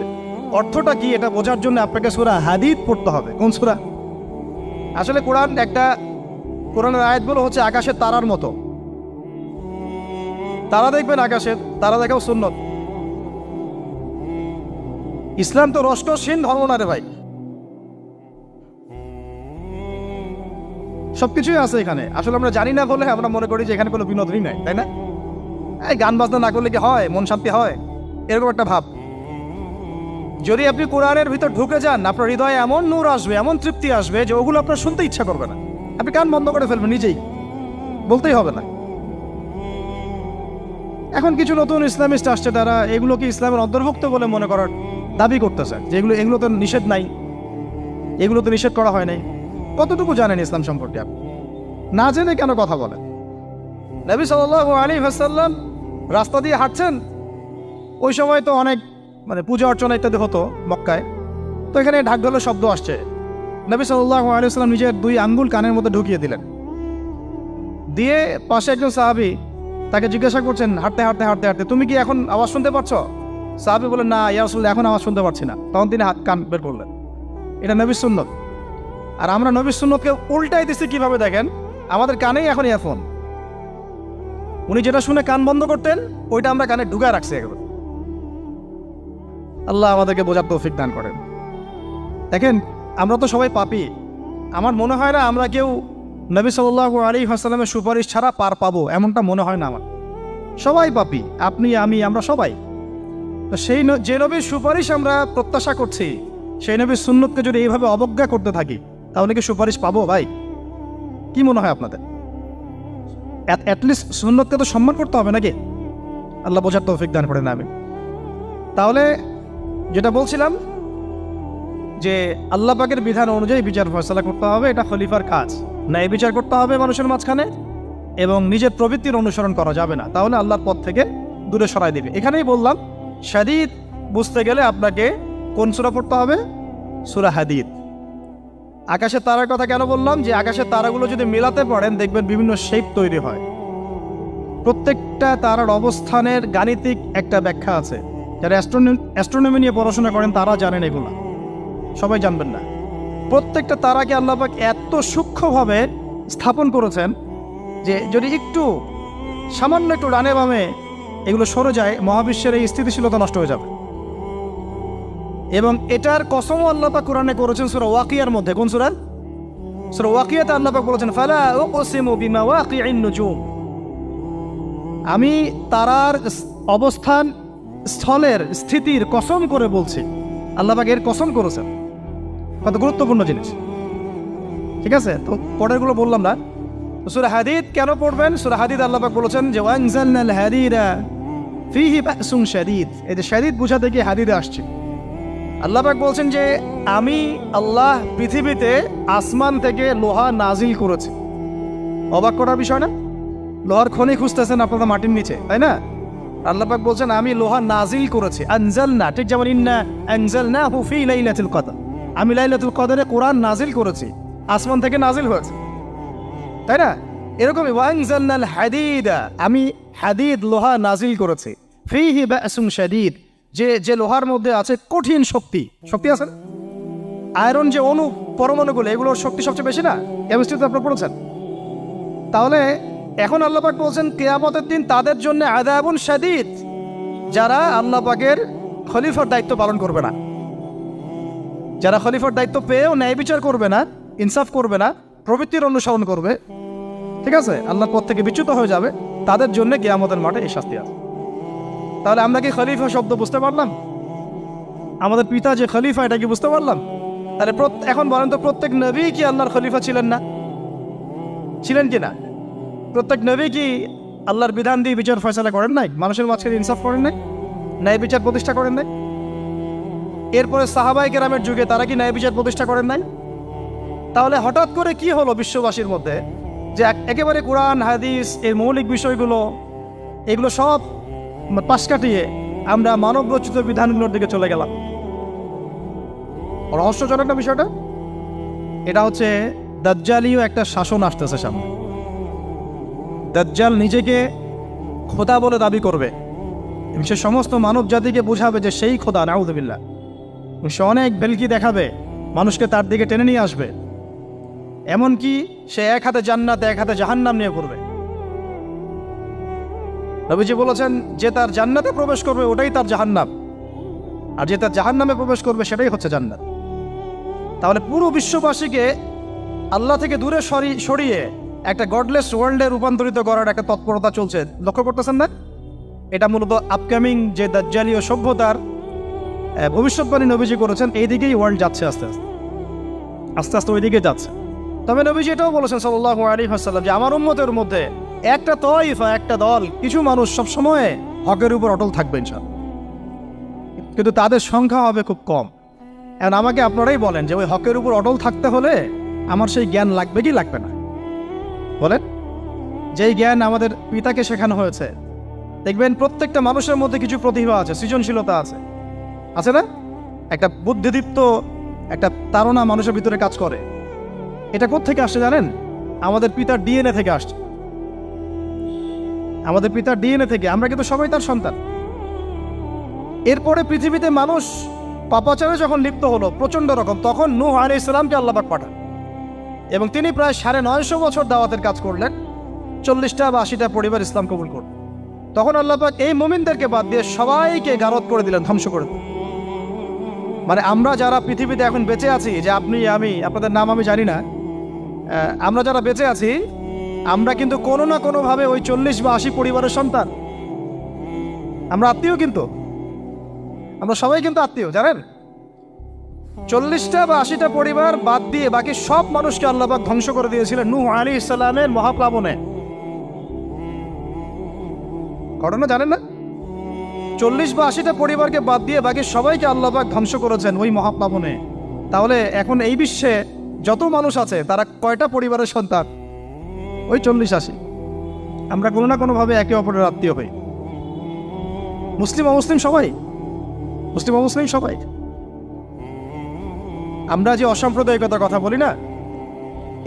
অর্থটা কি এটা বোঝার জন্য আপনাকে সূরা হাদীদ পড়তে হবে। কোন সূরা? আসলে কোরআনের আয়াতগুলো হচ্ছে আকাশের তারার মতো। তারা দেখবেন আকাশের, তারা দেখাও সুন্নত। ইসলাম তো রসকসহীন ধর্ম না রে ভাই, সবকিছুই আছে এখানে। আসলে আমরা জানি না বলে আমরা মনে করি যে এখানে কোনো বিনোদনই নাই, তাই না? এই গান বাজনা না করলে কি হয়? মন শান্তি হয়? এরকম একটা ভাব। যদি আপনি কোরআনের ভিতর ঢুকে যান, আপনার হৃদয়ে এমন নূর আসবে, এমন তৃপ্তি আসবে যে ওগুলো আপনার শুনতে ইচ্ছা করবে না। আপনি কান বন্ধ করে ফেলবেন, নিজেই বলতেই হবে না। এখন কিছু নতুন ইসলামিস্ট আসছে, তারা এগুলোকে ইসলামের অন্তর্ভুক্ত বলে মনে করার দাবি করতেছে যে এগুলো তো নিষেধ নাই, এগুলো তো নিষেধ করা হয় নাই। কতটুকু জানেন ইসলাম সম্পর্কে আপনি? না জেনে কেন কথা বলেন? নবী সাল্লাল্লাহু আলাইহি ওয়াসাল্লাম রাস্তা দিয়ে হাঁটছেন, ওই সময় তো অনেক পূজা অর্চনা ইত্যাদি হতো মক্কায়। তো এখানে ঢাকঢোলের শব্দ আসছে। নবী সাল্লাল্লাহু আলাইহি ওয়াসাল্লাম নিজের 2 আঙ্গুল কানের মধ্যে ঢুকিয়ে দিলেন, দিয়ে পাশে একজন সাহাবী তাকে জিজ্ঞাসা করছেন হাঁটতে হাঁটতে হাঁটতে হাঁটতে, তুমি কি এখন আওয়াজ শুনতে পাচ্ছ? সাহাবী বলেন, না ইয়া রাসূলুল্লাহ, এখন আওয়াজ শুনতে পাচ্ছি না। তখন তিনি কান বের করলেন। এটা নবীর সুন্নত। আর আমরা নবীর সুন্নতকে উল্টাই দিচ্ছি কিভাবে দেখেন, আমাদের কানেই এখন ইয়ারফোন। উনি যেটা শুনে কান বন্ধ করতেন ওইটা আমরা কানে ঢুকায় রাখছি একবার। আল্লাহ আমাদেরকে বোঝার তৌফিক দান করেন। দেখেন, আমরা তো সবাই পাপী। আমার মনে হয় না আমরা কেউ নবী সাল্লাল্লাহু আলাইহি ওয়াসাল্লামের সুপারিশ ছাড়া পার পাবো, এমনটা মনে হয় না আমার। সবাই পাপী, আপনি আমি আমরা সবাই। তো যে নবীর সুপারিশ আমরা প্রত্যাশা করছি, সেই নবীর সুন্নতকে যদি এইভাবে অবজ্ঞা করতে থাকি তাহলে কি সুপারিশ পাবো ভাই? কি মনে হয় আপনাদের? অ্যাটলিস্ট সুন্নতকে তো সম্মান করতে হবে নাকি? আল্লাহ বোঝার তৌফিক দান করেন। আমি তাহলে যেটা বলছিলাম যে আল্লাহ পাকের বিধান অনুযায়ী বিচার ফয়সালা করতে হবে, এটা খলিফার কাজ। ন্যায় বিচার করতে হবে মানুষের মাঝখানে, এবং নিজের প্রবৃত্তির অনুসরণ করা যাবে না, তাহলে আল্লাহর পথ থেকে দূরে সরাই দেবে। এখানেই বললাম শাদীদ বুঝতে গেলে আপনাকে কোন সূরা পড়তে হবে? সূরা হাদীদ। আকাশের তারার কথা কেন বললাম? যে আকাশের তারাগুলো যদি মেলাতে পারেন দেখবেন বিভিন্ন শেপ তৈরি হয়। প্রত্যেকটা তারার অবস্থানের গাণিতিক একটা ব্যাখ্যা আছে। যারা অ্যাস্ট্রোনমি নিয়ে পড়াশোনা করেন তারা জানেন, এগুলো সবাই জানবেন না। প্রত্যেকটা তারাকে আল্লাহ পাক এত সূক্ষ্মভাবে স্থাপন করেছেন যে যদি সামান্য একটু ডানে বামে এগুলো সরে যায়, মহাবিশ্বের এই স্থিতিশীলতা নষ্ট হয়ে যাবে। এবং এটার কসমও আল্লাহ পাক কোরআনে করেছেন সূরা ওয়াকিয়ার মধ্যে। কোন সূরা? সূরা ওয়াকিয়াতে আল্লাহ পাক বলেছেন, ফালা উকসিমু বিমাওয়াকিইন নুজুম। আমি তারার অবস্থান স্থলের স্থিতির কসম করে বলছি। আল্লাহ পাক এর কসম করেছেন। কত গুরুত্বপূর্ণ জিনিস, ঠিক আছে? তো পরেরগুলো বললাম না। সূরা হাদীদ কেন পড়বেন? সূরা হাদীদ আল্লাহ পাক বলেছেন যে ওয়ানজালনাল হাদীদা ফীহি বাসুন শাদীদ। এই যে শাদীদ বুঝাতে গিয়ে হাদীদে আসছে। আল্লাহ পাক বলছেন যে আমি আল্লাহ পৃথিবীতে আসমান থেকে লোহা নাজিল করেছি। অবাক করার বিষয় না? লোহার খনি খুঁজতেছেন আপনারা মাটির নিচে, তাই না? আল্লাহ পাক বলছেন আমি লোহা নাজিল করেছি, আনজালনা, ঠিক যেমন ইন্না আনজালনাহু ফি লাইলাতুল কদর, আমি লাইলাতুল কদরে কোরআন নাজিল করেছি, আসমান থেকে নাজিল হয়েছে, তাই না? এরকমই ওয়ানজালনাল হাদিদা, আমি হাদিদ লোহা নাজিল করেছি, ফিহি বাসুন শাদীদ, যে লোহার মধ্যে আছে কঠিন শক্তি আছে। আয়রন যে অণু পরমাণুগুলো, এগুলোর শক্তি সবচেয়ে বেশি না? কেমিস্ট্রিতে আপনারা পড়েছেন। তাহলে এখন আল্লাহ পাক বলছেন কিয়ামতের দিন তাদের জন্য আযাবুন শাদীদ, যারা আল্লাহ পাকের খলিফার দায়িত্ব পালন করবে না, যারা খলিফার দায়িত্ব পেয়েও ন্যায় বিচার করবে না, ইনসাফ করবে না, প্রবৃত্তির অনুসরণ করবে, ঠিক আছে, আল্লাহর পথ থেকে বিচ্যুত হয়ে যাবে, তাদের জন্য কিয়ামতের মাঠে এই শাস্তি আছে। তাহলে আমরা কি খলিফা শব্দ বুঝতে পারলাম? আমাদের পিতা যে খলিফা, এটা কি বুঝতে পারলাম? তাহলে এখন বলেন তো, প্রত্যেক নবী কি আল্লাহর খলিফা ছিলেন না? ছিলেন কি না? প্রত্যেক নবী কি আল্লাহর বিধান দিয়ে বিচার ফয়সালা করেন নাই? মানুষের মাঝখানে ইনসাফ করেন নাই? ন্যায় বিচার প্রতিষ্ঠা করেন নাই? এরপরে সাহাবায়ে কেরামের যুগে তারা কি ন্যায় বিচার প্রতিষ্ঠা করেন নাই? তাহলে হঠাৎ করে কি হলো বিশ্ববাসীর মধ্যে যে একেবারে কোরআন হাদিস এর মৌলিক বিষয়গুলো, এগুলো সব পাশ কাটিয়ে আমরা মানব রচিত বিধানগুলোর দিকে চলে গেলাম? রহস্যজনক না বিষয়টা? এটা হচ্ছে দাজ্জালীয় একটা শাসন আসতেছে সামনে। দাজ্জাল নিজেকে খোদা বলে দাবি করবে এবং সে সমস্ত মানব জাতিকে বোঝাবে যে সেই খোদা, নাউযুবিল্লাহ। সে অনেক ভেলকি দেখাবে, মানুষকে তার দিকে টেনে নিয়ে আসবে, এমনকি সে এক হাতে জান্নাত এক হাতে জাহান্নাম নিয়ে করবে। নবীজি বলেছেন যে তার জান্নাতে প্রবেশ করবে ওটাই তার জাহান্নাম, আর যে তার জাহান্নামে প্রবেশ করবে সেটাই হচ্ছে জান্নাত। তাহলে পুরো বিশ্ববাসীকে আল্লাহ থেকে দূরে সরিয়ে একটা গডলেস ওয়ার্ল্ডে রূপান্তরিত করার একটা তৎপরতা চলছে, লক্ষ্য করতেছেন না? এটা মূলত আপকামিং যে দাজ্জালীয় সভ্যতার ভবিষ্যৎবাণী নবীজি করেছেন, এই দিকেই ওয়ার্ল্ড যাচ্ছে আস্তে আস্তে ওই দিকে যাচ্ছে। তবে নবীজি এটাও বলেছেন সাল্লাল্লাহু আলাইহি ওয়াসাল্লাম যে আমার উম্মতের মধ্যে একটা তয়ফা, একটা দল, কিছু মানুষ সবসময় হকের উপর অটল থাকবে ইনশাআল্লাহ, কিন্তু তাদের সংখ্যা হবে খুব কম। এখন আমাকে আপনারাই বলেন যে ওই হকের উপর অটল থাকতে হলে আমার সেই জ্ঞান লাগবে কি লাগবে না? বলেন। যেই জ্ঞান আমাদের পিতাকে শেখানো হয়েছে, দেখবেন প্রত্যেকটা মানুষের মধ্যে কিছু প্রতিভা আছে, সৃজনশীলতা আছে, আছে না? একটা বুদ্ধিদীপ্ত একটা তাড়না মানুষের ভিতরে কাজ করে। এটা কোত্থেকে আসছে জানেন? আমাদের পিতার ডিএনএ থেকে আসছে। আমাদের পিতার ডিএনএ থেকে, আমরা কিন্তু সবাই তার সন্তান। এরপরে পৃথিবীতে মানুষ পাপাচারে যখন লিপ্ত হলো প্রচন্ড রকম, তখন নূহ আলাইহিস সালামকে আল্লাহ পাক পাঠান এবং তিনি প্রায় 950 বছর দাওয়াতের কাজ করলেন, 40টা বা 80টা পরিবার ইসলাম কবুল করল। তখন আল্লাহ পাক এই মুমিনদেরকে বাদ দিয়ে সবাইকে গারদ করে দিলেন, ধ্বংস করে দিলেন। মানে আমরা যারা পৃথিবীতে এখন বেঁচে আছি, যে আপনি আমি, আপনাদের নাম আমি জানি না, আমরা যারা বেঁচে আছি, আমরা কিন্তু কোনো না কোনোভাবে ওই 40 বা 80 পরিবারের সন্তান। আমরা আত্মীয়, কিন্তু আমরা সবাই কিন্তু আত্মীয়, জানেন? 40টা বা 80টা পরিবার বাদ দিয়ে বাকি সব মানুষকে আল্লাহ পাক ধ্বংস করে দিয়েছিলেন নূহ আলাইহিস সালামের মহাপ্লাবনে। ঘটনা জানেন না? 40 বা 80টা পরিবারকে বাদ দিয়ে বাকি সবাইকে আল্লাহ পাক ধ্বংস করেছেন ওই মহাপ্লাবনে। তাহলে এখন এই বিশ্বে যত মানুষ আছে তারা কয়টা পরিবারের সন্তান? ওই 40-80। আমরা কোনো না কোনোভাবে একে অপরের আত্মীয় হই, মুসলিম অমুসলিম সবাই, মুসলিম অমুসলিম সবাই। আমরা যে অসাম্প্রদায়িকতার কথা বলি না,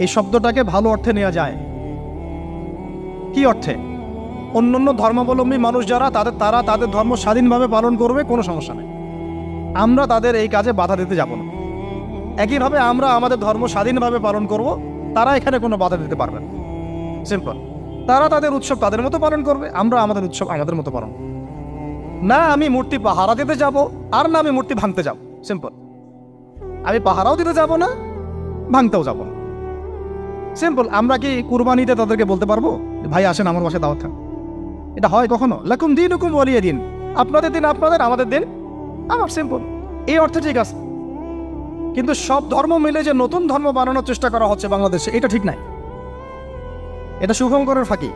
এই শব্দটাকে ভালো অর্থে নেওয়া যায়। কি অর্থে? অন্যান্য ধর্মাবলম্বী মানুষ যারা, তারা তাদের ধর্ম স্বাধীনভাবে পালন করবে, কোনো সমস্যা নেই, আমরা তাদের এই কাজে বাধা দিতে যাব না। একইভাবে আমরা আমাদের ধর্ম স্বাধীনভাবে পালন করব, তারা এখানে কোনো বাধা দিতে পারবে না। সিম্পল। তারা তাদের উৎসব তাদের মতো পালন করবে, আমরা আমাদের উৎসব আমাদের মতো পালন করব। না আমি মূর্তি পাহারা দিতে যাব, আর না আমি মূর্তি ভাঙতে যাব। সিম্পল। আমি পাহারাও দিতে যাব না, ভাঙতেও যাব না। সিম্পল। আমরা কি কুরবানিতে তাদেরকে বলতে পারবো ভাই আসেন আমার বাসায় দাওয়াত খান? এটা হয় কখনো? লাকুম দীনুকুম ওয়ালিয়া দিন, আপনাদের দিন আপনাদের, আমাদের দিন আমার। সিম্পল। এই অর্থে ঠিক আছে, কিন্তু সব ধর্ম মিলে যে নতুন ধর্ম বানানোর চেষ্টা করা হচ্ছে বাংলাদেশে, এটা ঠিক নাই। এটা শুভঙ্করের ফাঁকি।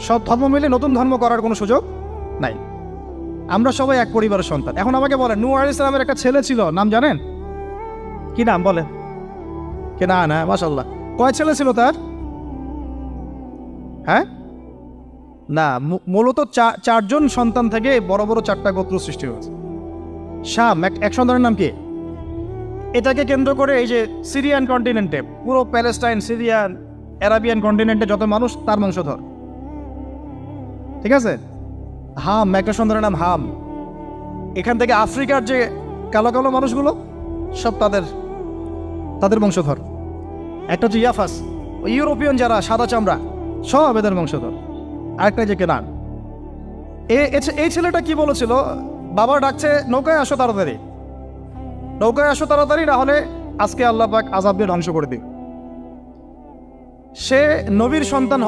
সব ধর্ম মিলে নতুন ধর্ম করার কোনো সুযোগ নাই। আমরা সবাই এক পরিবারের সন্তান। এখন আমাকে বলেন, নূহ আলাইহিস সালামের একটা ছেলে ছিল, নাম জানেন? কি নাম বলেন? কে? না, মাশাআল্লাহ। কয় ছেলে ছিল তার? হ্যাঁ না, মূলত চারজন সন্তান থেকে বড় বড় চারটা গোত্র সৃষ্টি হয়েছে। শাম এক সন্তানের নাম কি? এটাকে কেন্দ্র করে এই যে সিরিয়ান কন্টিনেন্টে, পুরো প্যালেস্টাইন, সিরিয়ান, অ্যারাবিয়ান কন্টিনেন্টে যত মানুষ তার বংশধর। ঠিক আছে? হাম একটা সন্তানের নাম হাম। এখান থেকে আফ্রিকার যে কালো কালো মানুষগুলো সব তাদের বংশধর। একটা হচ্ছে ইয়াফাস, ইউরোপিয়ান যারা সাদা চামড়া সব এদের বংশধর। আরেকটা যে কেনান। এই ছেলেটা কি বলেছিল? বাবা ডাকছে নৌকায় আসো তাড়াতাড়ি, নৌকায় আসো তাড়াতাড়ি, না হলে আজকে আল্লাহ পাক আযাব দিয়ে ধ্বংস করে দিবে। সে নবীর সন্তান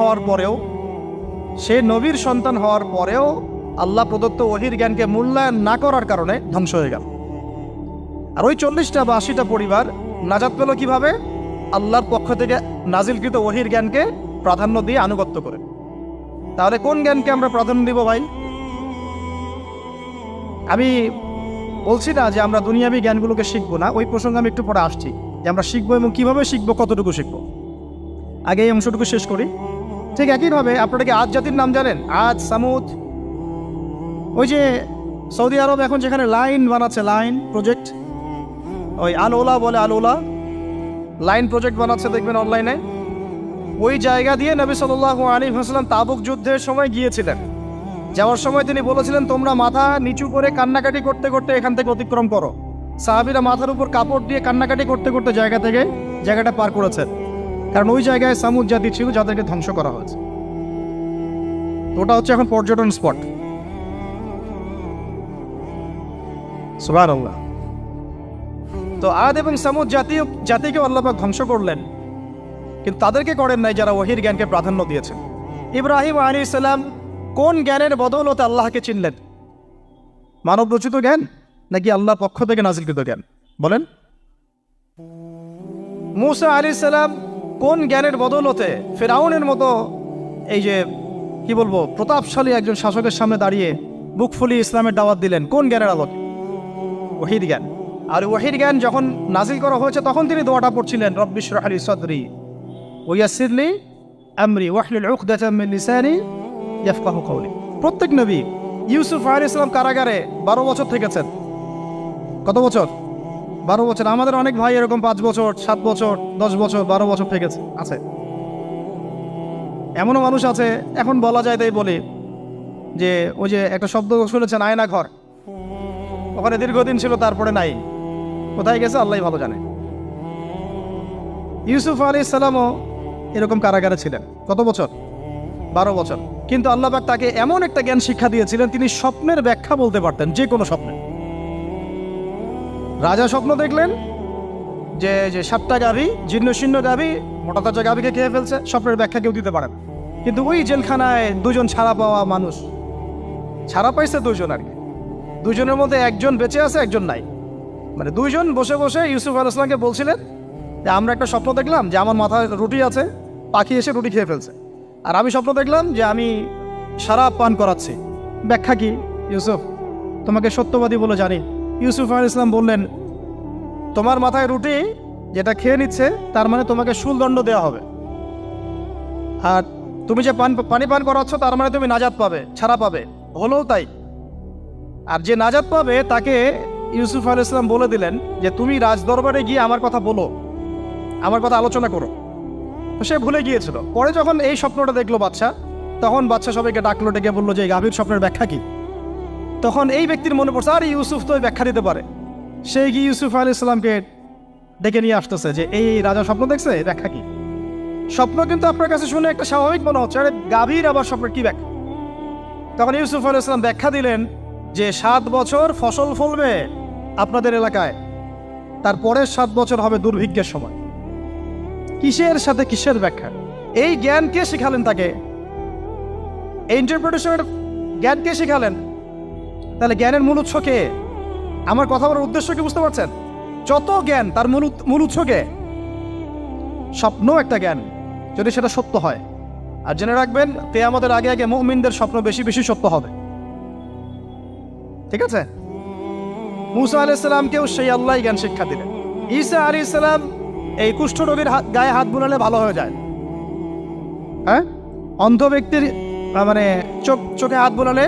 হওয়ার পরেও আল্লাহ প্রদত্ত ওহীর জ্ঞানকে মূল্যায়ন না করার কারণে ধ্বংস হয়ে গেল। আর ওই 40টা বা 80টা পরিবার নাজাত পেল কিভাবে? আল্লাহর পক্ষ থেকে নাজিলকৃত ওহীর জ্ঞানকে প্রাধান্য দিয়ে আনুগত্য করে। তাহলে কোন জ্ঞানকে আমরা প্রাধান্য দিব ভাই? আমি বলছি না যে আমরা দুনিয়াবী জ্ঞানগুলোকে শিখবো না, ওই প্রসঙ্গে আমি একটু পরে আসছি যে আমরা শিখবো এবং কিভাবে শিখবো, কতটুকু শিখবো। আগে এই অংশটুকু শেষ করি। ঠিক একইভাবে আপনারা কি আদ জাতির নাম জানেন? আদ, সামুদ। ওই যে সৌদি আরব এখন যেখানে লাইন বানাচ্ছে, লাইন প্রজেক্ট, ওই আল-ওলা বলে, আল-ওলা লাইন প্রজেক্ট বানাচ্ছে, দেখবেন অনলাইনে। ওই জায়গা দিয়ে নবী সাল্লাল্লাহু আলাইহি ওয়াসাল্লাম তাবুক যুদ্ধের সময় গিয়েছিলেন। যাওয়ার সময় তিনি বলেছিলেন, তোমরা মাথা নিচু করে কান্নাকাটি করতে করতে এখান থেকে অতিক্রম করো। সাহাবীরা মাথার উপর কাপড় দিয়ে কান্নাকাটি করতে করতে জায়গাটা পার করেছেন, কারণ ওই জায়গায় সামুদ জাতি ছিল যাদেরকে ধ্বংস করা হয়েছে। ওটা হচ্ছে এখন পর্যটন স্পট। সুবহানাল্লাহ। তো আদ এবং সামুদ জাতিকে আল্লাহ পাক ধ্বংস করলেন, কিন্তু তাদেরকে করেন নাই যারা ওহীর জ্ঞানকে প্রাধান্য দিয়েছেন। ইব্রাহিম আলাইহিস সালাম কোন জ্ঞানের বদৌলতে আল্লাহকে চিনলেন? মানব রচিত জ্ঞান নাকি আল্লাহর পক্ষ থেকে নাজিলকৃত জ্ঞান? বলেন। মূসা আলাইহিস সালাম কোন জ্ঞানের বদৌলতে ফিরআউনের মতো এই যে কি বলবো প্রতাপশালী একজন শাসকের সামনে দাঁড়িয়ে বুক ফুলিয়ে ইসলামের দাওয়াত দিলেন? কোন জ্ঞানের আলোকে? ওহীর জ্ঞান। আর ওহীর জ্ঞান যখন নাজিল করা হয়েছে তখন তিনি দোয়াটা পড়ছিলেন, রব্বি ইশরাহ লি সাদরি ওয়া ইয়াসসির লি আমরি ওয়াহলুল উকদাতাম মিন লিসানি ইয়াফকাহু কওলি। প্রত্যেক নবী, ইউসুফ আলাইহিস সালাম কারাগারে 12 বছর থেকেছেন। কত বছর? 12 বছর। আমাদের অনেক ভাই এরকম 5 বছর, 7 বছর, 10 বছর, 12 বছর থেকেছে আছে। এমনও মানুষ আছে, এখন বলা যায় তাই বলি, যে ওই যে একটা শব্দ শুনেছেন আয়না ঘর, ওখানে দীর্ঘদিন ছিল, তারপরে নাই, কোথায় গেছে আল্লাহই ভালো জানে। ইউসুফ আলাইহিস সালামও এরকম কারাগারে ছিলেন। কত বছর? 12 বছর। কিন্তু আল্লাহ পাক তাকে এমন একটা জ্ঞান শিক্ষা দিয়েছিলেন, তিনি স্বপ্নের ব্যাখ্যা বলতে পারতেন, যে কোনো স্বপ্নের। রাজা স্বপ্ন দেখলেন যে 7টা গাভী, জীর্ণ শীর্ণ গাভী, মোটা তাজা গাভীকে খেয়ে ফেলছে, স্বপ্নের ব্যাখ্যা কেউ দিতে পারে না। কিন্তু ওই জেলখানায় 2জন ছাড়া পাওয়া মানুষ, ছাড়া পাইছে 2জন আর কি, 2জনের মধ্যে একজন বেঁচে আছে, একজন নাই। মানে 2জন বসে বসে ইউসুফ আলাইহিস সালামকে বলছিলেন যে আমরা একটা স্বপ্ন দেখলাম যে আমার মাথায় রুটি আছে, পাখি এসে রুটি খেয়ে ফেলছে। আর আমি স্বপ্ন দেখলাম যে আমি শরাব পান করাচ্ছি, ব্যাখ্যা কি ইউসুফ? তোমাকে সত্যবাদী বলে জানি। ইউসুফ আলাইহিস সালাম বললেন, তোমার মাথায় রুটি যেটা খেয়ে নিচ্ছে তার মানে তোমাকে শুলদণ্ড দেওয়া হবে, আর তুমি যে পানি পান করাচ্ছ তার মানে তুমি নাজাত পাবে, ছাড়া পাবে। হলেও তাই। আর যে নাজাত পাবে তাকে ইউসুফ আলাইহিস সালাম বলে দিলেন যে তুমি রাজদরবারে গিয়ে আমার কথা বলো, আমার কথা আলোচনা করো। তো সে ভুলে গিয়েছিল। পরে যখন এই স্বপ্নটা দেখলো বাদশা, তখন বাদশা সবাইকে ডাকলো, ডেকে বললো যে এই গাভীর স্বপ্নের ব্যাখ্যা কি। তখন এই ব্যক্তির মনে পড়ছে, আর ইউসুফ তো ব্যাখ্যা দিতে পারে। সে গিয়ে ইউসুফ আলাইহিস সালামকে ডেকে নিয়ে আসতেছে যে এই রাজা স্বপ্ন দেখছে, ব্যাখ্যা কি। স্বপ্ন কিন্তু আপনার কাছে শুনে একটা স্বাভাবিক মনে হচ্ছে, আরে গাভীর আবার স্বপ্নের কি ব্যাখ্যা। তখন ইউসুফ আলাইহিস সালাম ব্যাখ্যা দিলেন যে 7 বছর ফসল ফলবে আপনাদের এলাকায়, তারপরের 7 বছর হবে দুর্ভিক্ষের সময়। কিসের সাথে কিসের ব্যাখ্যা? এই জ্ঞান কে শিখালেন তাকে? এই ইন্টারপ্রিটেশনের জ্ঞান কে শিখালেন? তাহলে জ্ঞানের মূল উৎস কে? আমার কথা বলার উদ্দেশ্য কি বুঝতে পারছেন? যত জ্ঞান তার মূল উৎস কে? স্বপ্ন একটা জ্ঞান, যদি সেটা সত্য হয়। আর জেনে রাখবেন, কিয়ামতের আগে আগে মুমিনদের স্বপ্ন বেশি বেশি সত্য হবে। ঠিক আছে? মূসা আলাইহিস সালামকেও সেই আল্লাহই জ্ঞান শিক্ষা দিলেন। ঈসা আলাইহিস সালাম এই কুষ্ঠরোগীর গায়ে হাত বুলালে ভালো হয়ে যায়। হ্যাঁ, অন্ধ ব্যক্তির মানে চোখে হাত বোলালে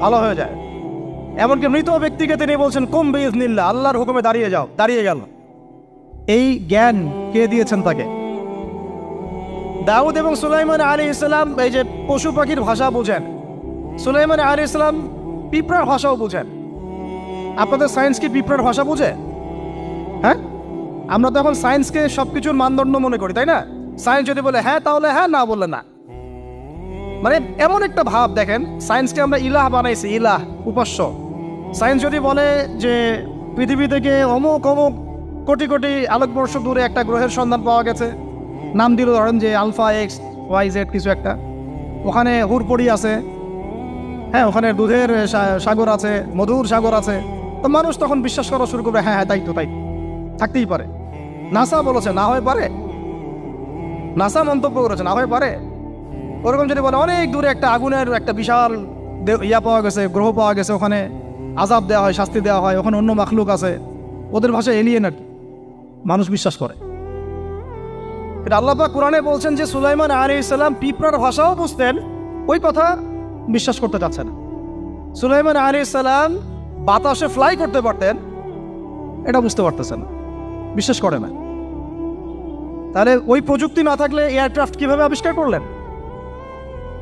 ভালো হয়ে যায়। এমনকি মৃত ব্যক্তিকে তিনি বলছেন কুম বিইজনিল্লাহ, আল্লাহর হুকুমে দাঁড়িয়ে যাও, দাঁড়িয়ে গেল। এই জ্ঞান কে দিয়েছেন তাকে? দাউদ এবং সুলাইমান আলাইহিস সালাম এই যে পশু পাখির ভাষা বুঝেন, সুলাইমান আলাইহিস সালাম পিঁপড়ার ভাষাও বুঝেন। আপনাদের সায়েন্স কি পিঁপড়ার ভাষা বুঝে? হ্যাঁ, আমরা তো এখন সায়েন্সকে সবকিছুর মানদণ্ড মনে করি, তাই না? সায়েন্স যদি বলে হ্যাঁ তাহলে হ্যাঁ, না বললে না। মানে এমন একটা ভাব, দেখেন সায়েন্সকে আমরা ইলাহ বানাইছি, ইলাহ, উপাস্য। সায়েন্স যদি বলে যে পৃথিবী থেকে অমুক অমুক কোটি কোটি আলোকবর্ষ দূরে একটা গ্রহের সন্ধান পাওয়া গেছে, নাম দিল ধরেন যে আলফা এক্স ওয়াই জেড কিছু একটা, ওখানে হুড়পড়ি আছে, হ্যাঁ ওখানে দুধের সাগর আছে, মধুর সাগর আছে, তো মানুষ তখন বিশ্বাস করা শুরু করবে হ্যাঁ হ্যাঁ তাই তো, তাই থাকতেই পারে। নাসা বলেছে না হয়ে পারে, নাসা মন্তব্য করেছে না হয়ে পারে। ওরকম যদি বলে অনেক দূরে একটা আগুনের একটা বিশাল ইয়া পাওয়া গেছে, গ্রহ পাওয়া গেছে, ওখানে আযাব দেওয়া হয়, শাস্তি দেওয়া হয়, ওখানে অন্য মাখলুক আছে, ওদের ভাষায় এলিয়েন আর কি, মানুষ বিশ্বাস করে। এটা আল্লাহ পাক কোরআনে বলছেন যে সুলাইমান আলাইহিস সালাম পিঁপড়ার ভাষাও বুঝতেন, ওই কথা বিশ্বাস করতে চাচ্ছে না। সুলাইমান আলাইহিস সালাম বাতাসে ফ্লাই করতে পারতেন, এটা বুঝতে পারতেছে না, বিশ্বাস করে না। তাহলে ওই প্রযুক্তি না থাকলে এয়ারক্রাফট কিভাবে আবিষ্কার করলেন?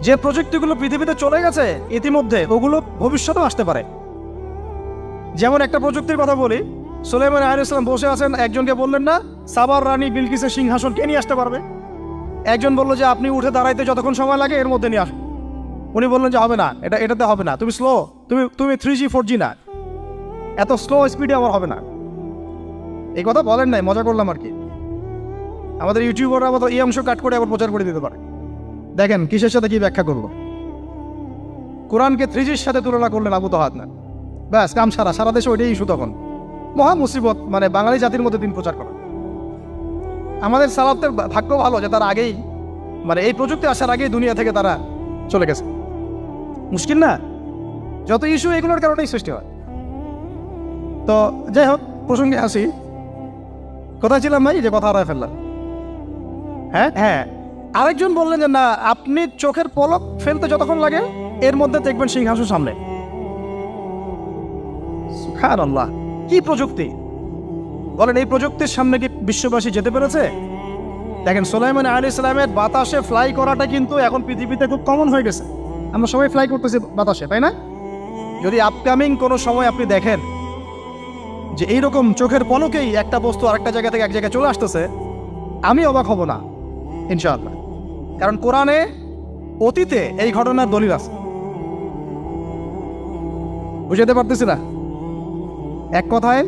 যে প্রযুক্তিগুলো পৃথিবীতে চলে গেছে ইতিমধ্যে, ওগুলো ভবিষ্যতেও আসতে পারে। যেমন একটা প্রযুক্তির কথা বলি, সুলাইমান আলাইহিস সালাম বসে আছেন, একজনকে বললেন না সাবার রানী বিলকিসের সিংহাসন কে নিয়ে আসতে পারবে? একজন বললো যে আপনি উঠে দাঁড়াইতে যতক্ষণ সময় লাগে এর মধ্যে নিয়ে আসুন। উনি বললেন যে হবে না, এটাতে হবে না, তুমি স্লো, তুমি 3G 4G না, এত স্লো স্পিডে আমার হবে না। এই কথা বলেন নাই, মজা করলাম আর কি। আমাদের ইউটিউবাররা আবার এই অংশ কাট করে আবার প্রচার করে দিতে পারে। দেখেন কিসের সাথে কি ব্যাখ্যা করলো। কোরআনকে 3Gর সাথে তুলনা করলেন আবু তহাদ না, ব্যাস কাম সারা দেশে ওইটাই ইস্যু তখন। মহা মুসিবত, মানে বাঙালি জাতির মধ্যে দিন প্রচার করা। আমাদের সালাফদের ভাগ্য ভালো যে তারা আগেই, মানে এই প্রযুক্তি আসার আগেই দুনিয়া থেকে তারা চলে গেছে। মুশকিল না, যত ইস্যু এগুলোর কারণেই সৃষ্টি হয়। তো যাই হোক, প্রসঙ্গে আসি, কোথায় ছিলাম ভাই, যে কথা হারায় ফেললাম। হ্যাঁ, আরেকজন বললেন যে না, আপনি চোখের পলক ফেলতে যতক্ষণ লাগে এর মধ্যে দেখবেন সিংহাসন সামনে। সুবহানাল্লাহ, কি প্রযুক্তি বলেন! এই প্রযুক্তির সামনে কি বিশ্ববাসী যেতে পেরেছে? দেখেন সুলাইমান আলাইহিস সালামের বাতাসে ফ্লাই করাটা কিন্তু এখন পৃথিবীতে খুব কমন হয়ে গেছে। আমরা সবাই ফ্লাই করতেছি বাতাসে, তাই না? যদি আপকামিং কোনো সময় আপনি দেখেন যে এইরকম চোখের পলকেই একটা বস্তু আরেকটা জায়গা থেকে এক জায়গায় চলে আসতেছে, আমি অবাক হব না ইনশাআল্লাহ। কারণ কোরআনে অতীতে এই ঘটনার দলিল আছে। বুঝাতে পারতেছি না? এক কথায়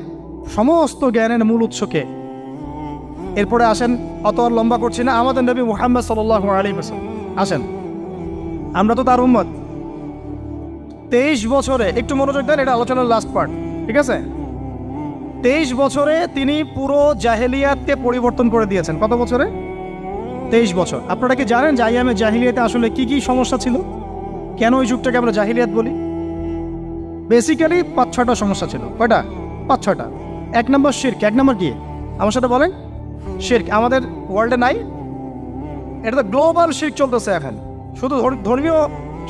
সমস্ত জ্ঞানের মূল উৎসকে। এরপরে আসেন, অত আর লম্বা করছি না, আমাদের নবী মুহাম্মদ সাল্লাল্লাহু আলাইহি ওয়াসাল্লাম আসেন, আমরা তো তার উম্মত। 23 বছরে, একটু মনোযোগ দেন, এটা আলোচনার লাস্ট পার্ট, ঠিক আছে? 23 বছরে তিনি পুরো জাহেলিয়াতকে পরিবর্তন করে দিয়েছেন। কত বছরে? 23 বছর। আপনারা কি জানেন যে আইয়ামে জাহিলিয়াতে আসলে কি কি সমস্যা ছিল? কেন ওই যুগটাকে আমরা জাহিলিয়াত বলি? বেসিক্যালি 5-6টা সমস্যা ছিল। কয়টা? 5-6টা। 1 নম্বর শিরক। 1 নম্বর কি? আমার সাথে বলেন। শিরক আমাদের ওয়ার্ল্ডে নাই, এটা তো গ্লোবাল শিরক চলতেছে এখন। শুধু ধর্মীয়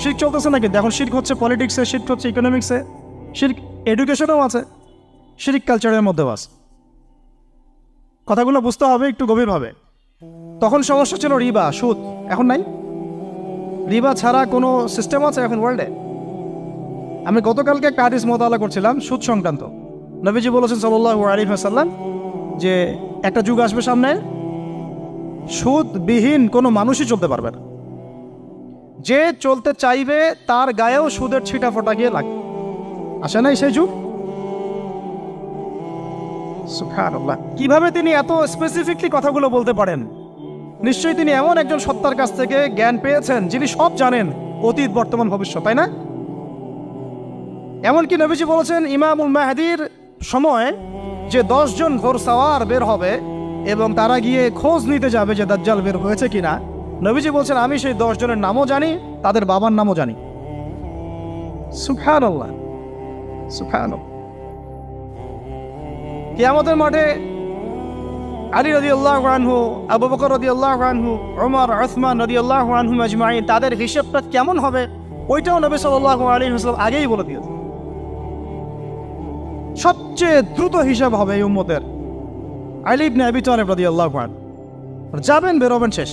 শিরক চলতেছে না, কিন্তু এখন শিরক হচ্ছে পলিটিক্সে, শিরক হচ্ছে ইকোনমিক্সে, শিরক এডুকেশনেও আছে, শিরক কালচারের মধ্যেও আছে। কথাগুলো বুঝতে হবে একটু গভীরভাবে। তখন সমস্যা ছিল রিবা, সুদ। এখন নাই। রিবা ছাড়া কোনো সিস্টেম আছে এখন ওয়ার্ল্ডে? আমি গতকালকে একটা হাদিস মোতালা করছিলাম সুদ সংক্রান্ত। নবীজি বলেছেন সাল্লাল্লাহু আলাইহি ওয়াসাল্লাম যে একটা যুগ আসবে সামনে, সুদবিহীন কোনো মানুষই চলতে পারবে না। যে চলতে চাইবে তার গায়েও সুদের ছিটা ফোটা গিয়ে লাগবে। আসে নাই সেই যুগ? সুবহানাল্লাহ, কিভাবে তিনি এত স্পেসিফিকলি কথাগুলো বলতে পারেন? নিশ্চয়ই তিনি এমন একজন সত্তার কাছ থেকে জ্ঞান পেয়েছেন যিনি সব জানেন, অতীত বর্তমান ভবিষ্যৎ, তাই না? এমনকি নবীজি বলেছেন ইমামুল মাহদির সময় যে 10 জন ঘোড়সাওয়ার বের হবে এবং তারা গিয়ে খোঁজ নিতে যাবে যে দাজ্জাল বের হয়েছে কিনা, নবীজি বলছেন আমি সেই 10 জনের নামও জানি, তাদের বাবার নামও জানি। সুবহানাল্লাহ, সুবহানাল্লাহ। কিয়ামতের মাঠে আলী রাদিয়াল্লাহু আনহু, আবু বকর রাদিয়াল্লাহু আনহু, ওমর, উসমান রাদিয়াল্লাহু আনহুম আজমাইন, তাদের হিসাবটা কেমন হবে ওইটাও নবী সাল্লাল্লাহু আলাইহি ওয়াসাল্লাম আগেই বলে দিয়েছে। সবচেয়ে দ্রুত হিসাব হবে এই উম্মতের আলী ইবনে আবি তালিব রাদিয়াল্লাহু আনহু। যাবেন, বেরোবেন, শেষ।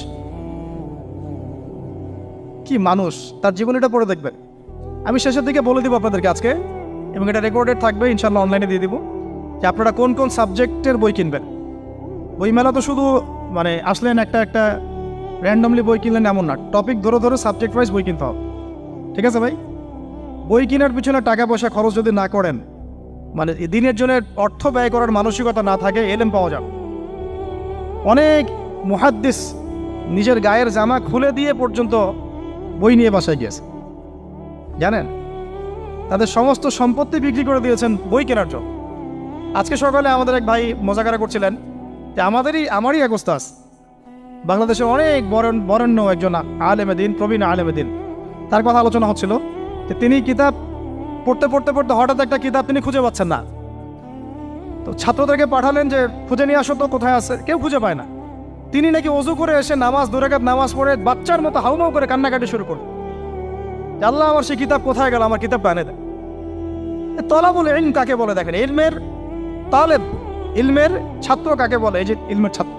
কি মানুষ, তার জীবনীটা পড়ে দেখবেন। আমি শেষের দিকে বলে দিব আপনাদেরকে আজকে, এবং এটা রেকর্ডেড থাকবে, ইনশাল্লাহ অনলাইনে দিয়ে দিব, যে আপনারা কোন কোন সাবজেক্টের বই কিনবেন। বইমেলা তো শুধু মানে আসলেন একটা র্যান্ডমলি বই কিনলেন এমন না, টপিক ধরে ধরে সাবজেক্ট ওয়াইজ বই কিনতে হবে। ঠিক আছে ভাই? বই কেনার পিছনে টাকা পয়সা খরচ যদি না করেন, মানে দিনের জন্য অর্থ ব্যয় করার মানসিকতা না থাকে, এলেম পাওয়া যাবে। অনেক মুহাদ্দিস নিজের গায়ের জামা খুলে দিয়ে পর্যন্ত বই নিয়ে বাসায় গিয়েছে, জানেন? তাদের সমস্ত সম্পত্তি বিক্রি করে দিয়েছেন বই কেনার জন্য। আজকে সকালে আমাদের এক ভাই মজাকারা করছিলেন যে আমারই এক ওস্তাদ, বাংলাদেশের অনেক বরেণ্য একজন আলেমে দিন, প্রবীণ আলেমে দিন, তার কথা আলোচনা হচ্ছিল যে তিনি কিতাব পড়তে পড়তে পড়তে হঠাৎ একটা কিতাব তিনি খুঁজে পাচ্ছেন না। তো ছাত্রদেরকে পাঠালেন যে খুঁজে নিয়ে আসো তো, কোথায় আছে, কেউ খুঁজে পায় না। তিনি নাকি ওযু করে এসে নামাজ, 2 রাকাত নামাজ পড়ে বাচ্চার মতো হাউমাউ করে কান্নাকাটি শুরু করলেন, আল্লাহ আমার সেই কিতাব কোথায় গেল, আমার কিতাবটা এনে দেন। তলাবুল ইলম কাকে বলে দেখেন, ইলমের তালেব, ইলমের ছাত্র কাকে বলে? এই যে ইলমের ছাত্র,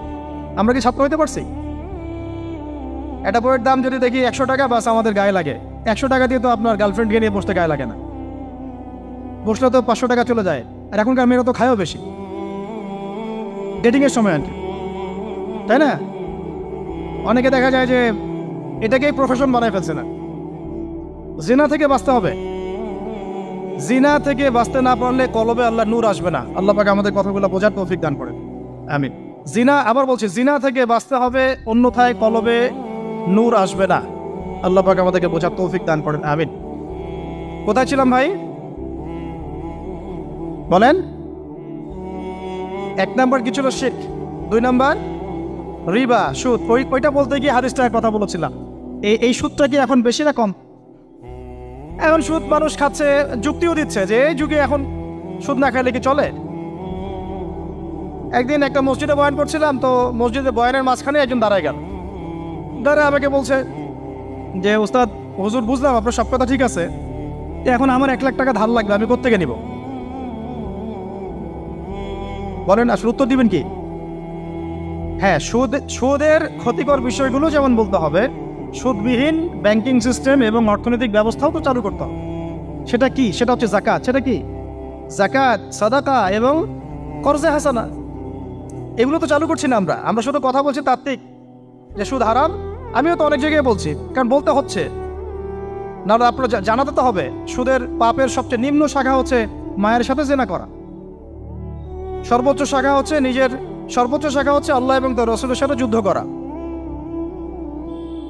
আমরা কি ছাত্র হইতে পারছি? একটা বইয়ের দাম যদি দেখি 100 টাকা, বাস আমাদের গায়ে লাগে। 100 টাকা দিয়ে তো আপনার গার্লফ্রেন্ডকে নিয়ে বসতে গায়ে লাগে না, বসলে তো 500 টাকা চলে যায়। আর এখনকার মেয়েরা তো খায়ও বেশি, ডেটিংয়ের সময় আর কি, তাই না? অনেকে দেখা যায় যে এটাকেই প্রফেশন বানায় ফেলছে না। জিনা থেকে বাঁচতে হবে, জিনা থেকে বাঁচতে না পারলে কলবে আল্লাহ নূর আসবে না। আল্লাহ পাক আমাদের কথাগুলো বোঝার তৌফিক দান করেন, আমিন। জিনা, আবার বলছি, জিনা থেকে বাঁচতে হবে, অন্যথায় কলবে নূর আসবে না। আল্লাহ পাক আমাদেরকে বোঝার তৌফিক দান করেন, আমিন। কোথায় ছিলাম ভাই? বলেন। 1 নাম্বার কি ছিল? শিরক। 2 নাম্বার রিবা, সুদ। ওইটা বলতে গিয়ে হাদিসটার কথা বলেছিলাম। এই সুদটা কি এখন বেশি না কম? এখন সুদ মানুষ খাচ্ছে, যুক্তিও দিচ্ছে যে এই যুগে এখন সুদ না খাইলে কি চলে। একদিন একটা মসজিদে বয়ান করছিলাম, তো মসজিদে বয়ানের মাঝখানে একজন দাঁড়ায় গেল, দাঁড়ায় আমাকে বলছে যে উস্তাদ, হুজুর বুঝলাম আপনার সব কথা ঠিক আছে, এখন আমার 1 লাখ টাকা ধার লাগবে, আমি কোত্থেকে নিব? বলেন, আসলে উত্তর দিবেন কি? হ্যাঁ, সুদের ক্ষতিকর বিষয়গুলো যেমন বলতে হবে, সুদবিহীন ব্যাংকিং সিস্টেম এবং অর্থনৈতিক ব্যবস্থাও তো চালু করতে হবে। সেটা কি? সেটা হচ্ছে যাকাত। সেটা কি? যাকাত, সাদাকা এবং কর্জে হাসানা, এগুলো তো চালু করছি না আমরা শুধু কথা বলছি তাত্ত্বিক যে সুদ হারাম। আমিও তো অনেক জায়গায় বলছি, কারণ বলতে হচ্ছে, না আপনারা জানাতে তো হবে। সুদের পাপের সবচেয়ে নিম্ন শাখা হচ্ছে মায়ের সাথে জেনা করা, সর্বোচ্চ শাখা হচ্ছে আল্লাহ এবং তার রাসূলের সাথে যুদ্ধ করা।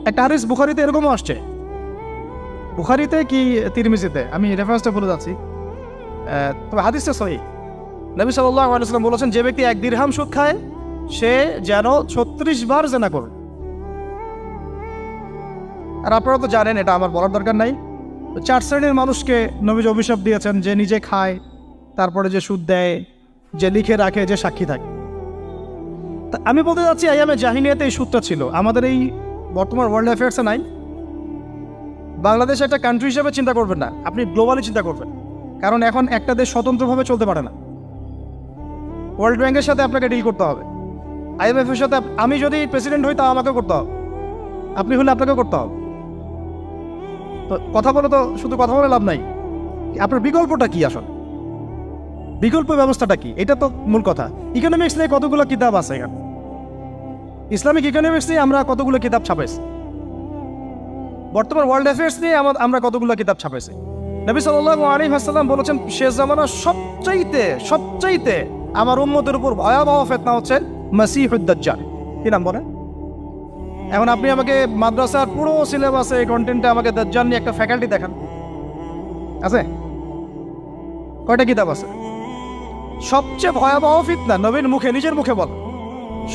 একটা হাদিস বুখারীতে এরকমও আসছে, বুখারীতে কি তিরমিজিতে, আমি রেফারেন্সটা বলে যাচ্ছি, তবে হাদিসটা সহিহ। নবী সাল্লাল্লাহু আলাইহি ওয়াসাল্লাম বলেছেন, যে ব্যক্তি 1 দিরহাম সুদ খায় সে যেন 36 বার জেনা করে। আর আপনারা তো জানেন, এটা আমার বলার দরকার নাই, 4 শ্রেণীর মানুষকে নবীজি অভিশাপ দিয়েছেন, যে নিজে খায়, তারপরে যে সুদ দেয়, যে লিখে রাখে, যে সাক্ষী থাকে। আমি বলতে যাচ্ছি, আইয়ামে জাহিলিয়াতে এই সুদটা ছিল, আমাদের এই বর্তমান ওয়ার্ল্ড অ্যাফেয়ার্সে নাই। বাংলাদেশ একটা কান্ট্রি হিসেবে চিন্তা করবেন না, আপনি গ্লোবালি চিন্তা করবেন, কারণ এখন একটা দেশ স্বতন্ত্রভাবে চলতে পারে না। ওয়ার্ল্ড ব্যাংকের সাথে আপনাকে ডিল করতে হবে, IMF এর সাথে। আমি যদি প্রেসিডেন্ট হই, তাও আমাকে করতে হবে, আপনি হলে আপনাকে করতে হবে। তো কথা বলে তো শুধু কথা বলে লাভ নাই, আপনার বিকল্পটা কি? আসলে বিকল্প ব্যবস্থাটা কি? এটা তো মূল কথা। ইকোনমিক্স নিয়ে কতগুলো কিতাব আছে এখানে, ইসলামিক ইকোনমিক্স নিয়ে আমরা কতগুলো কিতাব ছাপাইছি, বর্তমান ওয়ার্ল্ড অ্যাফেয়ার্স নিয়ে আমরা কতগুলো কিতাব ছাপাইছি। নবী সাল্লাল্লাহু আলাইহি ওয়াসাল্লাম বলেছেন, শেষ জামানার সবচাইতে আমার উম্মতের উপর ভয়াবহ ফিতনা হচ্ছে মাসিহুদ দাজ্জাল। কি নাম বলে? এখন আপনি আমাকে মাদ্রাসার পুরো সিলেবাসে কন্টেন্টে আমাকে দাজ্জাল নিয়ে একটা ফ্যাকাল্টি দেখান, আছে? কয়টা কিতাব আছে? সবচেয়ে ভয়াবহ ফিতনা নবীর মুখে, নিজের মুখে বল,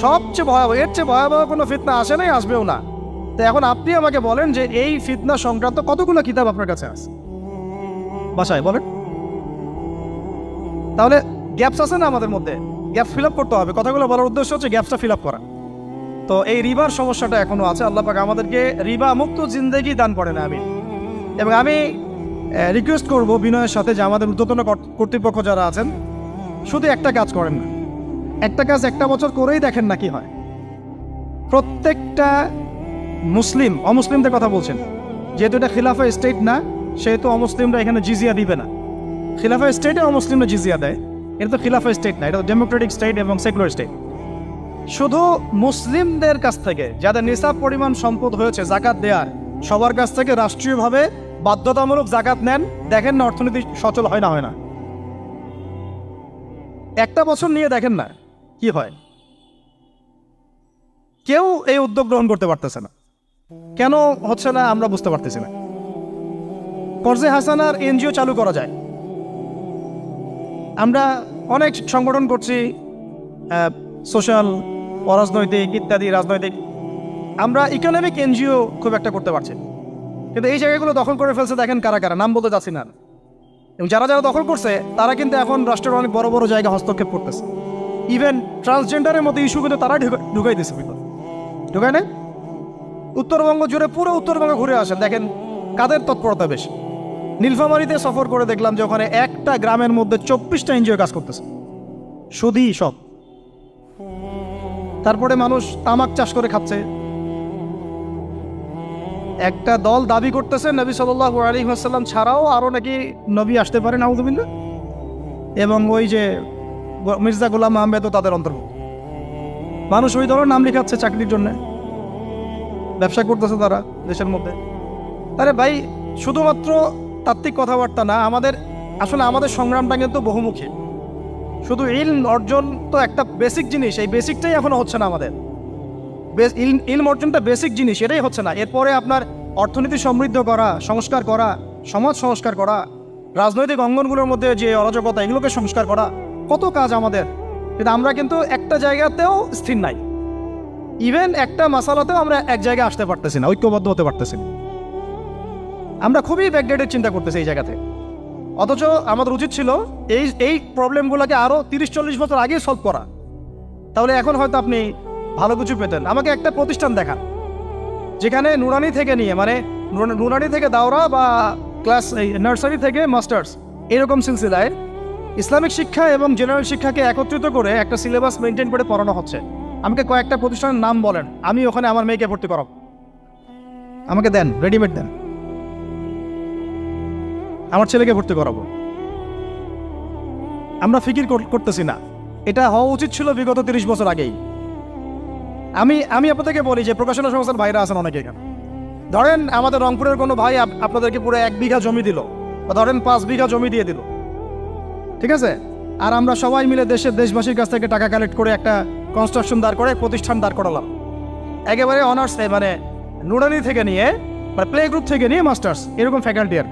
সবচেয়ে ভয়াবহ, এর চেয়ে ভয়াবহ কোনো ফিতনা আসে নাই, আসবেও না। তো এখন আপনি আমাকে বলেন যে এই ফিতনা সংক্রান্ত কতগুলো কিতাব আপনার কাছে আছে বাসায়, বলেন। তাহলে গ্যাপস আছে না আমাদের মধ্যে? গ্যাপ ফিল আপ করতে হবে। কথাগুলো বলার উদ্দেশ্য হচ্ছে গ্যাপটা ফিল আপ করা। তো এই রিবার সমস্যাটা এখনো আছে। আল্লাহ পাক আমাদেরকে রিবা মুক্ত জিন্দেগি দান করে না। এবং আমি রিকোয়েস্ট করব বিনয়ের সাথে যে আমাদের ঊর্ধ্বতন কর্তৃপক্ষ যারা আছেন, শুধু একটা কাজ করেন না, একটা কাজ একটা বছর করেই দেখেন না কি হয়। প্রত্যেকটা মুসলিম, অমুসলিমদের কথা বলছেন, যেহেতু এটা খিলাফা স্টেট না, সেহেতু অমুসলিমরা এখানে জিজিয়া দিবে না। খিলাফা স্টেটে অমুসলিমরা জিজিয়া দেয়, এটা তো খিলাফা স্টেট না, এটা তো ডেমোক্রেটিক স্টেট এবং সেকুলার স্টেট। শুধু মুসলিমদের কাছ থেকে যাদের নিসাব পরিমাণ সম্পদ হয়েছে জাকাত দেওয়ার, সবার কাছ থেকে রাষ্ট্রীয়ভাবে বাধ্যতামূলক জাকাত নেন, দেখেন না অর্থনীতি সচল হয় না হয় না। একটা বছর নিয়ে দেখেন না কি হয়। কেউ এই উদ্যোগ গ্রহণ করতে পারতেছে না। কেন হচ্ছে না আমরা বুঝতে পারতেছি না। কর্জে হাসানার এনজিও চালু করা যায়। আমরা অনেক সংগঠন করছি, সোশ্যাল, অরাজনৈতিক ইত্যাদি রাজনৈতিক। আমরা ইকোনমিক এনজিও খুব একটা করতে পারছি, কিন্তু এই জায়গাগুলো দখল করে ফেলছে। দেখেন কারা কারা, নাম বলতে যাচ্ছি না। এবং যারা যারা দখল করছে তারা কিন্তু এখন রাষ্ট্রের অনেক বড় বড় জায়গা হস্তক্ষেপ করতেছে। ইভেন ট্রান্সজেন্ডারের মতো ইস্যু কিন্তু তারা ঢুকাই দিচ্ছে। ঢুকায় না? উত্তরবঙ্গ জুড়ে, পুরো উত্তরবঙ্গ ঘুরে আসেন, দেখেন কাদের তৎপরতা বেশি। নীলফামারীতে সফর করে দেখলাম যে ওখানে একটা গ্রামের মধ্যে 24টা এনজিও কাজ করতেছে, শুধুই সব। তারপরে মানুষ তামাক চাষ করে খাচ্ছে। একটা দল দাবি করতেছে নবী সাল্লাল্লাহু আলাইহি ওয়াসাল্লাম ছাড়াও আরও নাকি নবী আসতে পারে, নাউযুবিল্লাহ। এবং ওই যে মির্জা গোলাম আহমেদও তাদের অন্তর্ভুক্ত। মানুষ ওই দলের নাম লেখাচ্ছে চাকরির জন্য, ব্যবসা করতেছে তারা দেশের মধ্যে। আরে ভাই, শুধুমাত্র তাত্ত্বিক কথাবার্তা না, আসলে আমাদের সংগ্রামটা কিন্তু বহুমুখী। শুধু ইলম অর্জন তো একটা বেসিক জিনিস, এই বেসিকটাই এখনো হচ্ছে না আমাদের। ইলম অর্জনটা বেসিক জিনিস, এটাই হচ্ছে না। এরপরে আপনার অর্থনীতি সমৃদ্ধ করা, সংস্কার করা, সমাজ সংস্কার করা, রাজনৈতিক অঙ্গনগুলোর মধ্যে যে অরাজকতা, এগুলোকে সংস্কার করা, কত কাজ আমাদের। কিন্তু আমরা কিন্তু একটা জায়গাতেও স্থির নাই। ইভেন একটা মাসালাতেও আমরা এক জায়গায় আসতে পারতেছি না, ঐক্যবদ্ধ হতে পারতেছি না। আমরা খুবই ব্যাকডেটেড চিন্তা করতেছি এই জায়গাতে। অথচ আমাদের উচিত ছিল এই প্রবলেমগুলোকে আরও 30-40 বছর আগে সলভ করা। তাহলে এখন হয়তো আপনি ভালো কিছু পেতেন। আমাকে একটা প্রতিষ্ঠান দেখান যেখানে নুরানি থেকে নিয়ে, মানে নুরানি থেকে দাওরা বা ক্লাস নার্সারি থেকে মাস্টার্স, এরকম সিলসিলায় ইসলামিক শিক্ষা এবং জেনারেল শিক্ষাকে একত্রিত করে একটা সিলেবাস মেনটেন করে পড়ানো হচ্ছে। আমাকে কয়েকটা প্রতিষ্ঠানের নাম বলেন, আমি ওখানে আমার মেয়েকে ভর্তি করাবো। আমাকে দেন, রেডিমেড দেন, আমার ছেলেকে ভর্তি করাবো। আমরা ফিকির করতেছি না। এটা হওয়া উচিত ছিল বিগত 30 বছর আগেই। আমি আপনাদেরকে বলি যে প্রকাশনা সংস্থার ভাইরা আছেন অনেকে এখানে। ধরেন আমাদের রংপুরের কোনো ভাই আপনাদেরকে পুরো 1 বিঘা জমি দিল, বা ধরেন 5 বিঘা জমি দিয়ে দিল, ঠিক আছে? আর আমরা সবাই মিলে দেশবাসীর কাছ থেকে টাকা কালেক্ট করে একটা কনস্ট্রাকশন দাঁড় করে, প্রতিষ্ঠান দাঁড় করালাম। একেবারে অনার্স, মানে নুরানি থেকে নিয়ে, মানে প্লে গ্রুপ থেকে নিয়ে মাস্টার্স, এরকম ফ্যাকাল্টি আর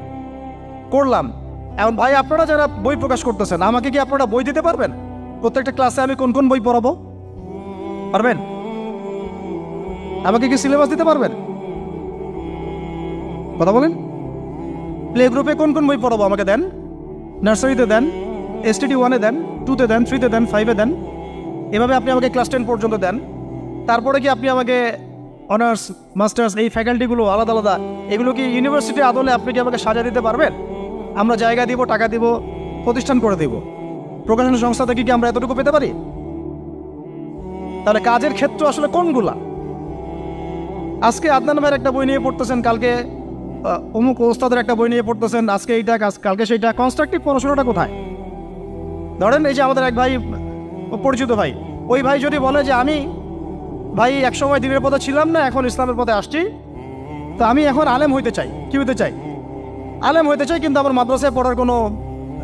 করলাম। এখন ভাই আপনারা যারা বই প্রকাশ করতেছেন, আমাকে কি আপনারা বই দিতে পারবেন? প্রত্যেকটা ক্লাসে আমি কোন কোন বই পড়াবো পারবেন? আমাকে কি সিলেবাস দিতে পারবেন? কথা বলেন। প্লে গ্রুপে কোন কোন বই পড়াবো আমাকে দেন। নার্সারিতে দেন, STD 1-এ দেন, 2-তে দেন, 3-তে দেন, 5-এ দেন। এভাবে আপনি আমাকে ক্লাস 10 পর্যন্ত দেন। তারপরে কি আপনি আমাকে অনার্স, মাস্টার্স, এই ফ্যাকাল্টিগুলো আলাদা আলাদা, এগুলো কি ইউনিভার্সিটি আদলে আপনি কি আমাকে সাজা দিতে পারবেন? আমরা জায়গা দিব, টাকা দিব, প্রতিষ্ঠান করে দিব। প্রকাশনা সংস্থা থেকে কি আমরা এতটুকু পেতে পারি? তাহলে কাজের ক্ষেত্র আসলে কোনগুলা? আজকে আদনান ভাইয়ের একটা বই নিয়ে পড়তেছেন, কালকে অমুক ওস্তাদের একটা বই নিয়ে পড়তেছেন, আজকে এইটা, কালকে সেইটা। কনস্ট্রাকটিভ পড়াশোনাটা কোথায়? ধরেন এই যে আমাদের এক ভাই, পরিচিত ভাই, ওই ভাই যদি বলে যে আমি ভাই একসময় দিনের পথে ছিলাম না, এখন ইসলামের পথে আসছি, তো আমি এখন আলেম হইতে চাই। কি হইতে চাই? আলেম হইতে চাই, কিন্তু আমার মাদ্রাসায় পড়ার কোনো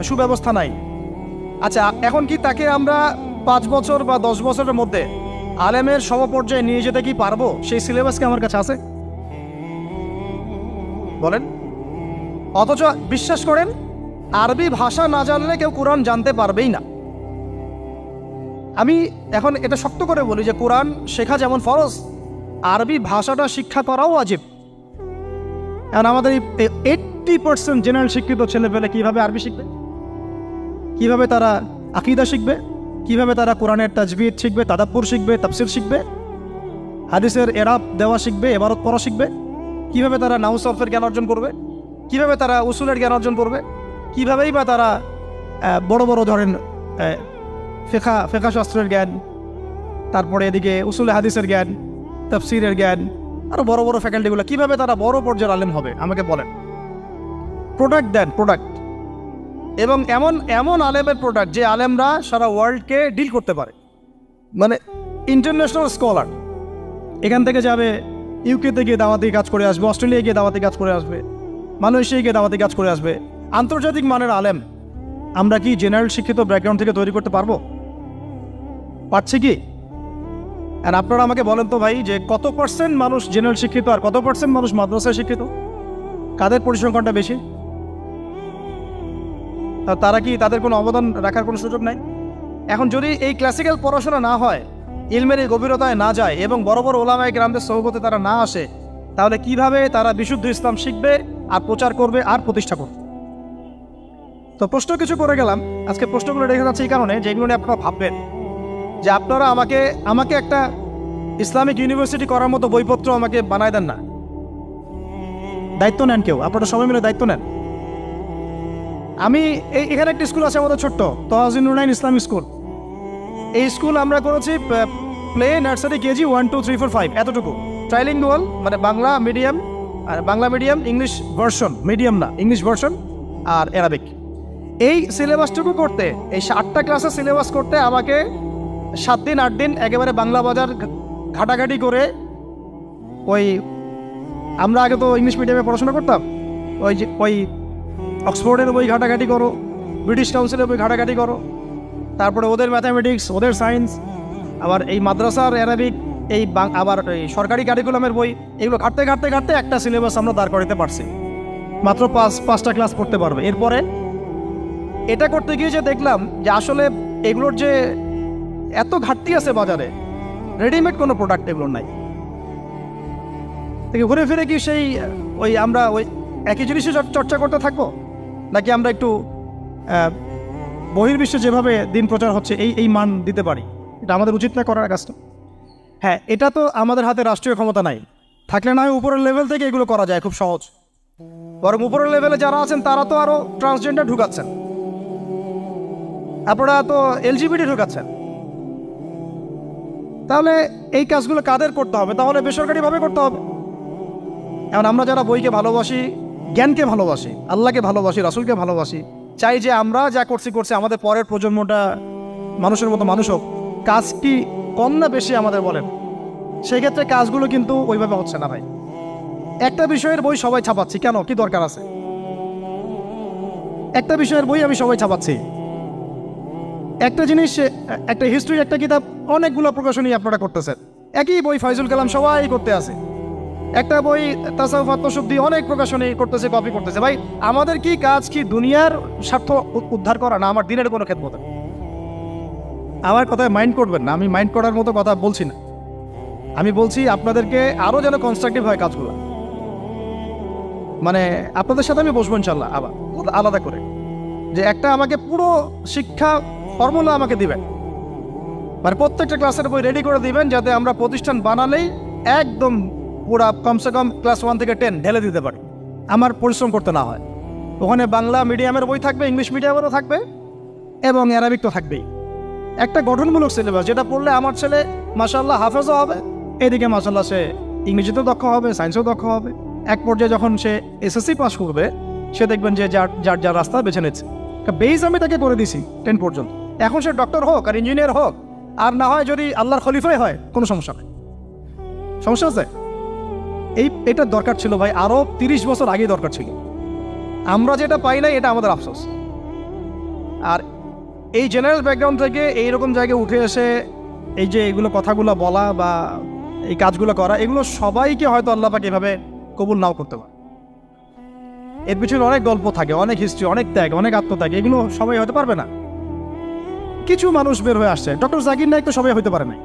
সুব্যবস্থা নাই। আচ্ছা, এখন কি তাকে আমরা 5 বছর বা 10 বছরের মধ্যে আলেমের সমপর্যায়ে নিয়ে যেতে কি পারবো? সেই সিলেবাস কি আমার কাছে আছে? বলেন। অথচ বিশ্বাস করেন, আরবি ভাষা না জানলে কেউ কোরআন জানতে পারবেই না। আমি এখন এটা শক্ত করে বলি যে কোরআন শেখা যেমন ফরজ, আরবি ভাষাটা শিক্ষা করাও ওয়াজিব। এখন আমাদের 80% জেনারেল শিক্ষিত ছেলেপেলে কিভাবে আরবি শিখবে? কিভাবে তারা আকীদা শিখবে? কিভাবে তারা কোরআনের তাজবিদ শিখবে, তাদাব্বুর শিখবে, তাফসির শিখবে, হাদিসের এরাব দেওয়া শিখবে, এবারত পড়া শিখবে, কিভাবে তারা নাহু সরফের জ্ঞান অর্জন করবে, কিভাবে তারা উসুলের জ্ঞান অর্জন করবে, কিভাবেই বা তারা বড় বড় ধরেন ফেকা শাস্ত্রের জ্ঞান, তারপরে এদিকে উসুলে হাদিসের জ্ঞান, তাফসিরের জ্ঞান, আরও বড় বড় ফ্যাকাল্টিগুলো, কিভাবে তারা বড় পর্যায়ের আলেম হবে আমাকে বলেন। প্রোডাক্ট দেন, প্রোডাক্ট, এবং এমন এমন আলেমের প্রোডাক্ট যে আলেমরা সারা ওয়ার্ল্ডকে ডিল করতে পারে, মানে ইন্টারন্যাশনাল স্কলার। এখান থেকে যাবে ইউকেতে গিয়ে দাওয়াতি কাজ করে আসবে, অস্ট্রেলিয়ায় গিয়ে দাওয়াতি কাজ করে আসবে, মালয়েশিয়ায় গিয়ে দাওয়াতি কাজ করে আসবে, আন্তর্জাতিক মানের আলেম আমরা কি জেনারেল শিক্ষিত ব্যাকগ্রাউন্ড থেকে তৈরি করতে পারবো? পারছি কি? আর আপনারা আমাকে বলেন তো ভাই, যে কত পার্সেন্ট মানুষ জেনারেল শিক্ষিত আর কত পার্সেন্ট মানুষ মাদ্রাসায় শিক্ষিত? কাদের পরিসংখ্যানটা বেশি? তারা কি, তাদের কোনো অবদান রাখার কোনো সুযোগ নাই? এখন যদি এই ক্লাসিক্যাল পড়াশোনা না হয়, ইলমের এই গভীরতায় না যায় এবং বড় বড় ওলামায়ে কেরামদের সোহবতে তারা না আসে, তাহলে কিভাবে তারা বিশুদ্ধ ইসলাম শিখবে আর প্রচার করবে আর প্রতিষ্ঠা করবে? তো প্রশ্ন কিছু করে গেলাম। আজকে প্রশ্নগুলো রেখে যাচ্ছে এই কারণে, যেগুলো নিয়ে আপনারা ভাববেন যে আপনারা আমাকে একটা ইসলামিক ইউনিভার্সিটি করার মতো বইপত্র আমাকে বানায় দেন না। দায়িত্ব নেন কেউ, আপনারা সবাই মিলে দায়িত্ব নেন। আমি এখানে একটা স্কুল আছে আমাদের ছোট্ট, তহাজিন নুরাইন ইসলামিক স্কুল। এই স্কুল আমরা করেছি প্লে, নার্সারি, কেজি 1, 2, 3, 4, 5 এতটুকু, ট্রাইলিঙ্গুয়াল, মানে বাংলা মিডিয়াম, আর Bangla medium English version, medium না ইংলিশ ভার্সন, আর অ্যারাবিক। এই সিলেবাসটুকু করতে, এই 8টা ক্লাসের সিলেবাস করতে আমাকে 7 দিন 8 দিন একেবারে বাংলা বাজার ঘাটাঘাটি করে, ওই আমরা আগে তো ইংলিশ মিডিয়ামে পড়াশোনা করতাম, ওই অক্সফোর্ডের বই ঘাটাঘাটি করো, ব্রিটিশ কাউন্সিলের বই ঘাটাঘাটি করো, তারপরে ওদের ম্যাথামেটিক্স, ওদের সায়েন্স, আবার এই মাদ্রাসার অ্যারাবিক, আবার এই সরকারি কারিকুলামের বই, এগুলো ঘাটতে ঘাটতে ঘাটতে একটা সিলেবাস আমরা দাঁড় করাতে পারছি। মাত্র 5টা ক্লাস পড়তে পারবে। এরপরে এটা করতে গিয়ে যে দেখলাম যে আসলে এগুলোর যে এত ঘাটতি আছে বাজারে, রেডিমেড কোনো প্রোডাক্ট এগুলোর নাই। থেকে ঘুরে ফিরে কি সেই আমরা একই জিনিসই চর্চা করতে থাকবো, নাকি আমরা একটু বহির্বিশ্বে যেভাবে দিন প্রচার হচ্ছে এই মান দিতে পারি? এটা আমাদের উচিত না করার কাজটা? হ্যাঁ, এটা তো আমাদের হাতে রাষ্ট্রীয় ক্ষমতা নাই, থাকলে না হয় উপরের লেভেল থেকে এগুলো করা যায় খুব সহজ। বরং উপরের লেভেলে যারা আছেন তারা তো আরও ট্রান্সজেন্ডার ঢুকাচ্ছেন, আপনারা তো এলজিবিটি ঢুকাচ্ছেন। তাহলে এই কাজগুলো কাদের করতে হবে? তাহলে বেসরকারিভাবে করতে হবে। এখন আমরা যারা বইকে ভালোবাসি, জ্ঞানকে ভালোবাসি, আল্লাহকে ভালোবাসি, রাসূলকে ভালোবাসি, চাই যে আমরা যা করছি আমাদের পরের প্রজন্মটা মানুষের মতো মানুষ হোক। কাজ কি কম না বেশি আমাদের বলেন? সেই ক্ষেত্রে কাজগুলো কিন্তু ওইভাবে হচ্ছে না ভাই। একটা বিষয়ের বই সবাই ছাপাচ্ছি, কেন? কি দরকার আছে? একটা বিষয়ের বই আমি সবাই ছাপাচ্ছি। একটা জিনিস, একটা হিস্ট্রি, একটা কিতাব, অনেকগুলো প্রকাশনী আপনারা করতেছেন। একই বই ফাইজুল কালাম সবাই করতে আছে। একটা বই তাসাউফ আত্মশুদ্ধি, অনেক প্রকাশনী করতেছে, কপি করতেছে। ভাই আমাদের কি কাজ? কি দুনিয়ার স্বার্থ উদ্ধার করা, না আমার দিনের কোনো খেদমত? আমার কথায় মাইন্ড করবেন না, আমি মাইন্ড করার মতো কথা বলছি না। আমি বলছি আপনাদেরকে আরও যেন কনস্ট্রাকটিভ হয় কাজগুলো। মানে আপনাদের সাথে আমি বসবো ইনশাল্লাহ আবার আলাদা করে, যে একটা আমাকে পুরো শিক্ষা ফর্মুলা আমাকে দিবেন, মানে প্রত্যেকটা ক্লাসের বই রেডি করে দিবেন, যাতে আমরা প্রতিষ্ঠান বানালেই একদম পুরা কমসে কম ক্লাস 1 থেকে 10 ঢেলে দিতে পারি, আমার পরিশ্রম করতে না হয়। ওখানে বাংলা মিডিয়ামের বই থাকবে, ইংলিশ মিডিয়ামেরও থাকবে, এবং অ্যারাবিক তো থাকবেই। একটা গঠনমূলক সিলেবাস, যেটা পড়লে আমার ছেলে মাশাআল্লাহ হাফেজও হবে, এদিকে মাশাআল্লাহ সে ইংরেজিতেও দক্ষ হবে, সায়েন্সেও দক্ষ হবে। এক পর্যায়ে যখন সে এসএসসি পাস করবে, সে দেখবেন যে যার রাস্তা বেছে নিচ্ছে। বেস আমি তাকে করে দিছি 10 পর্যন্ত। এখন সে ডক্টর হোক আর ইঞ্জিনিয়ার হোক, আর না হয় যদি আল্লাহর খলিফাই হয়, কোনো সমস্যা নেই। সমস্যা আছে? এটা দরকার ছিল ভাই, আরও 30 বছর আগেই দরকার ছিল। আমরা যেটা পাই নাই, এটা আমাদের আফসোস। আর এই জেনারেল ব্যাকগ্রাউন্ড থেকে এইরকম জায়গায় উঠে এসে এই যে এগুলো কথাগুলো বলা বা এই কাজগুলো করা, এগুলো সবাইকে হয়তো আল্লাহ পাক এভাবে কবুল নাও করতে পারে। এর পিছনে অনেক গল্প থাকে, অনেক হিস্ট্রি, অনেক ত্যাগ, অনেক আত্মত্যাগ, এগুলো সবাই হতে পারবে না। কিছু মানুষ বের হয়ে আসছে, ডক্টর জাকির নাইক তো সবাই হতে পারে নাই,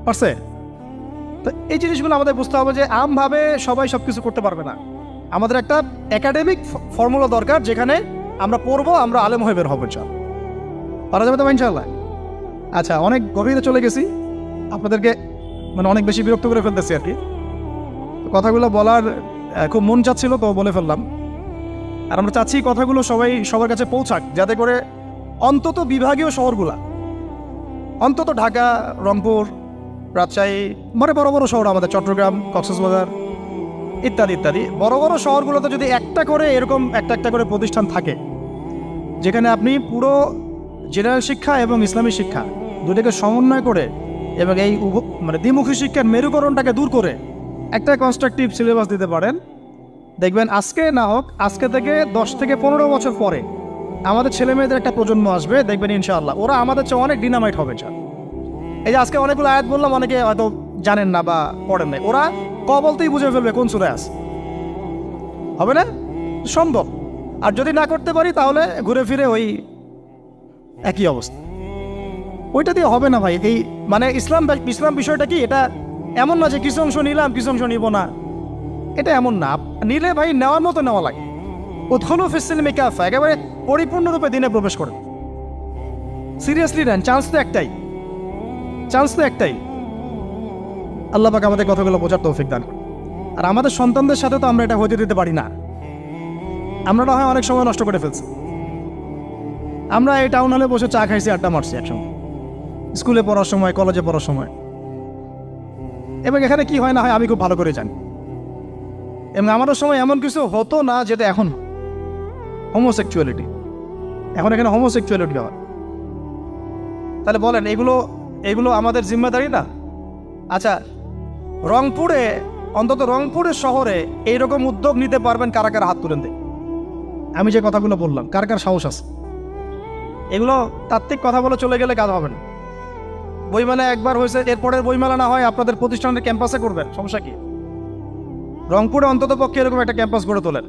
পারছে? তো এই জিনিসগুলো আমাদের বুঝতে হবে যে আমভাবে সবাই সব কিছু করতে পারবে না। আমাদের একটা একাডেমিক ফর্মুলা দরকার, যেখানে আমরা পড়বো, আমরা আলেম হয়ে বের হবো। পারা যাবে তো ইনশাআল্লাহ? আচ্ছা, অনেক গভীরে চলে গেছি, আপনাদেরকে মানে অনেক বেশি বিরক্ত করে ফেলতেছি আর কি। কথাগুলো বলার খুব মন চাচ্ছিল, তো বলে ফেললাম। আর আমরা চাচ্ছি কথাগুলো সবার কাছে পৌঁছাক, যাতে করে অন্তত বিভাগীয় শহরগুলা, অন্তত ঢাকা, রংপুর, রাজশাহী, মানে বড় বড় শহর আমাদের চট্টগ্রাম, কক্সবাজার ইত্যাদি ইত্যাদি বড় বড় শহরগুলোতে যদি একটা করে এরকম একটা করে প্রতিষ্ঠান থাকে, যেখানে আপনি পুরো জেনারেল শিক্ষা এবং ইসলামী শিক্ষা দুটোকে সমন্বয় করে এবং এই মানে দ্বিমুখী শিক্ষার মেরুকরণটাকে দূর করে একটা কনস্ট্রাকটিভ সিলেবাস দিতে পারেন, দেখবেন আজকে না হোক, আজকে থেকে 10 থেকে 15 বছর পরে আমাদের ছেলে মেয়েদের একটা প্রজন্ম আসবে, দেখবেন ইনশাআল্লাহ ওরা আমাদের চেয়ে অনেক ডিনামাইট হবে। এই যে আজকে অনেকগুলো আয়াত বললাম, অনেকে হয়তো জানেন না বা পড়েন নাই, ওরা ক বলতেই বুঝে ফেলবে কোন সূরায় আছে। হবে না? সম্ভব। আর যদি না করতে পারি তাহলে ঘুরে ফিরে ওই একই অবস্থা। ওইটা দিয়ে হবে না ভাই। এই মানে ইসলাম বিষয়টা কি, এটা এমন না যে কিছু অংশ নিলাম কিছু অংশ নিব না, এটা এমন না। নিলে ভাই নেওয়ার মতো নেওয়া লাগে। উদখুলু ফিস-সিলমি কাফা, একেবারে পরিপূর্ণরূপে দিনে প্রবেশ করে সিরিয়াসলি নেন। চান্স তো একটাই। আল্লাহ পাক আমাদের কথাগুলো বোঝার তৌফিক দান করুন। আর আমাদের সন্তানদের সাথে তো আমরা এটা হতে দিতে পারি না। আমরা না হয় অনেক সময় নষ্ট করে ফেলছি। আমরা এই টাউন হলে বসে চা খাইছি, আড্ডা মারছি একসঙ্গে, স্কুলে পড়ার সময়, কলেজে পড়ার সময়। এবং এখানে কি হয় না হয় আমি খুব ভালো করে জানি। এবং আমারও সময় এমন কিছু হতো না যেটা এখন হোমোসেক্সুয়ালিটি, এখন এখানে হোমোসেক্সুয়ালিটি হয়। তাহলে বলেন এগুলো আমাদের জিম্মেদারি না? আচ্ছা, রংপুরে, অন্তত রংপুরের শহরে এইরকম উদ্যোগ নিতে পারবেন কারা কারা? হাত তুলেন দেয়। আমি যে কথাগুলো বললাম, কার কার সাহস আছে? এগুলো তাত্ত্বিক কথা বলে চলে গেলে কাজ হবে না। বইমেলা একবার হয়েছে, এরপরের বইমেলা না হয় আপনাদের প্রতিষ্ঠানের ক্যাম্পাসে করবেন, সমস্যা কি? রংপুরে অন্তত পক্ষে এরকম একটা ক্যাম্পাস গড়ে তোলেন।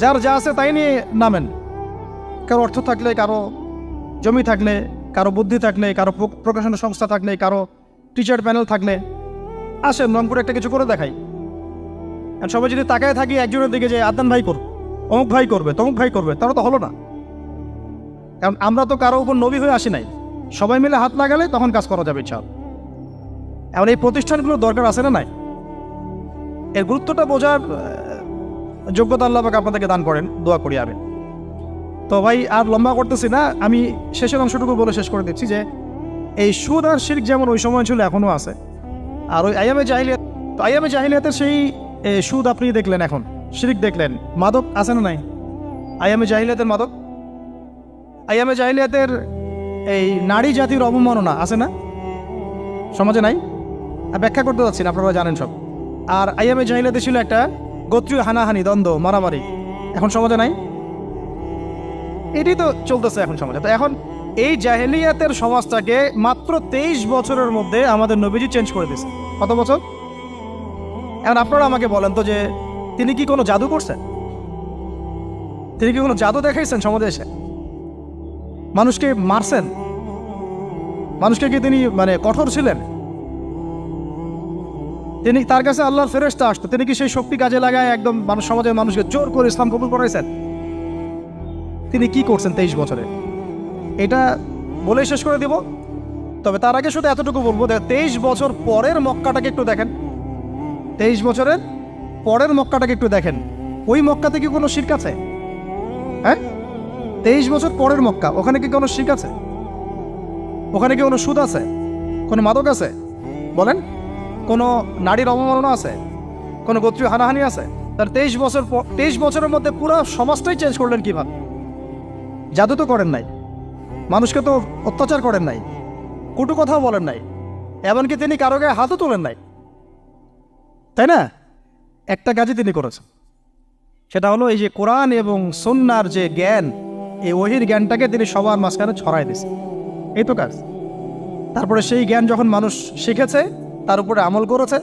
যার যা আছে তাই নিয়ে নামেন। কারো অর্থ থাকলে, কারো জমি থাকলে, কারো বুদ্ধি থাকলে, কারো প্রকাশনা সংস্থা থাকলে, কারো টিচার প্যানেল থাকলে আসেন, রংপুরে একটা কিছু করে দেখাই। আর সবাই যদি তাকায় থাকি একজনের দিকে, যে আদনান ভাই করবে, অমুক ভাই করবে, তমুক ভাই করবে, তারা তো হলো না। কারণ আমরা তো কারো উপর নবী হয়ে আসি নাই। সবাই মিলে হাত লাগালে তখন কাজ করা যাবে ইনশাআল্লাহ। এমন এই প্রতিষ্ঠানগুলোর দরকার আছে না নাই? এর গুরুত্বটা বোঝার যোগ্যতা আল্লাহ পাক আপনাদেরকে দান করেন, দোয়া করি আমি। তো ভাই আর লম্বা করতেছি না, আমি শেষের অংশটুকু বলে শেষ করে দিচ্ছি যে এই সুদ আর শিরক যেমন ওই সময় ছিল এখনও আছে। আর ওই আইয়ামে জাহিলিয়াতের সেই সুদ আপনি দেখলেন, এখন শিরক দেখলেন। মাদক আছে না নাই? আইয়ামে জাহিলিয়াতের মাদক, আইয়ামে জাহিলিয়াতের এই নারী জাতির অবমাননা আছে না সমাজে? নাই? আর ব্যাখ্যা করতে যাচ্ছি না, আপনারা জানেন সব। আর আইয়ামে জাহিলিয়াতে ছিল একটা গোত্রীয় হানাহানি, দ্বন্দ্ব, মারামারি, এখন সমাজে নাই? এটাই তো চলতেছে এখন সমাজে। তো এখন এই জাহেলিয়াতের সমাজটাকে মাত্র 23 বছরের মধ্যে আমাদের নবীজি চেঞ্জ করে দিয়েছে। কত বছর? এখন আপনারা আমাকে বলেন তো যে তিনি কি কোনো জাদু করছেন? তিনি কি কোনো জাদু দেখাইছেন সমাজে এসে? মানুষকে মারছেন? মানুষকে কি তিনি মানে কঠোর ছিলেন? তিনি, তার কাছে আল্লাহর ফেরেশতা আসতো, তিনি কি সেই শক্তি কাজে লাগায় একদম সমাজের মানুষকে জোর করে ইসলাম কবুল করাইছেন? তিনি কি করছেন 23 বছরে? এটা বলেই শেষ করে দিব। তবে তার আগে শুধু এতটুকু বলবো, 23 বছর পরের মক্কাটাকে একটু দেখেন। 23 বছরের পরের মক্কাটাকে একটু দেখেন। ওই মক্কাতে কি কোনো শিরক আছে? হ্যাঁ, 23 বছর পরের মক্কা, ওখানে কি কোনো শিরক আছে? ওখানে কি কোনো সুদ আছে? কোনো মাদক আছে? বলেন। কোনো নারীর অবমাননা আছে? কোনো গোত্রীয় হানাহানি আছে? তার 23 বছরের মধ্যে পুরো সমাজটাই চেঞ্জ করলেন কিভাবে? জাদু তো করেন নাই, মানুষকে তো অত্যাচার করেন নাই, কটু কথাও বলেন নাই, এমনকি তিনি কারো গায়ে হাতও তোলেন নাই, তাই না? একটা কাজই তিনি করেছেন, সেটা হলো এই যে কোরআন এবং সুন্নাহর যে জ্ঞান, এই ওহীর জ্ঞানটাকে তিনি সবার মাঝখানে ছড়াই দিয়েছেন। এই তো কাজ। তারপরে সেই জ্ঞান যখন মানুষ শিখেছে, তার উপরে আমল করেছে,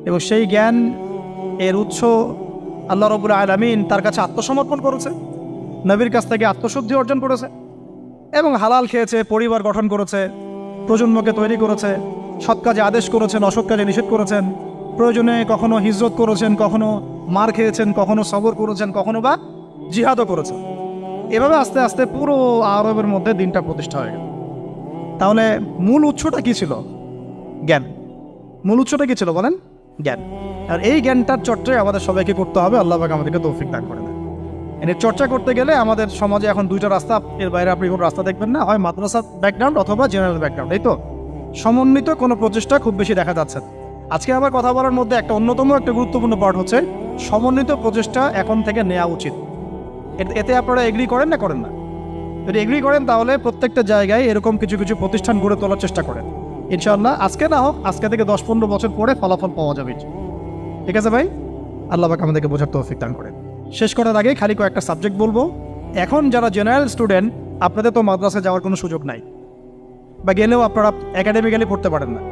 এবং সেই জ্ঞান এর উৎস আল্লাহ রাব্বুল আলামিন, তার কাছে আত্মসমর্পণ করেছে, নবীর কাছ থেকে আত্মশুদ্ধি অর্জন করেছে, এবং হালাল খেয়েছে, পরিবার গঠন করেছে, প্রজন্মকে তৈরি করেছে, সৎ কাজে আদেশ করেছেন, অসৎ কাজে নিষেধ করেছেন, প্রয়োজনে কখনো হিজরত করেছেন, কখনো মার খেয়েছেন, কখনো সবর করেছেন, কখনো বা জিহাদও করেছেন। এভাবে আস্তে আস্তে পুরো আরবের মধ্যে দিনটা প্রতিষ্ঠা হয়ে গেল। তাহলে মূল উৎসটা কি ছিল? জ্ঞান। মূল উৎসটা কি ছিল বলেন? জ্ঞান। আর এই জ্ঞানটার চর্চায় আমাদের সবাইকে করতে হবে। আল্লাহ পাক আমাদেরকে তৌফিক দান করে দেন। এর চর্চা করতে গেলে আমাদের সমাজে এখন দুইটা রাস্তা, এর বাইরে আপনি কোনো রাস্তা দেখবেন না, হয় মাদ্রাসা ব্যাকগ্রাউন্ড অথবা জেনারেল ব্যাকগ্রাউন্ড, এই তো। সমন্বিত কোনো প্রচেষ্টা খুব বেশি দেখা যাচ্ছে না। আজকে আমার কথা বলার মধ্যে একটা অন্যতম একটা গুরুত্বপূর্ণ পার্ট হচ্ছে সমন্বিত প্রচেষ্টা এখন থেকে নেওয়া উচিত। এতে আপনারা এগ্রি করেন না করেন না? যদি এগ্রি করেন তাহলে প্রত্যেকটা জায়গায় এরকম কিছু কিছু প্রতিষ্ঠান গড়ে তোলার চেষ্টা করেন। ইনশাআল্লাহ আজকে না হোক, আজকে থেকে 10-15 বছর পরে ফলাফল পাওয়া যাবে। ঠিক আছে ভাই? আল্লাহ পাক আমাদেরকে বোঝার তৌফিক দান করেন। শেষ করার আগে খালি কয়েকটা সাবজেক্ট বলবো। এখন যারা জেনারেল স্টুডেন্ট, আপনাদের তো মাদ্রাসায় যাওয়ার কোনো সুযোগ নাই, বা গেলেও আপনারা একাডেমিক্যালি পড়তে পারেন না।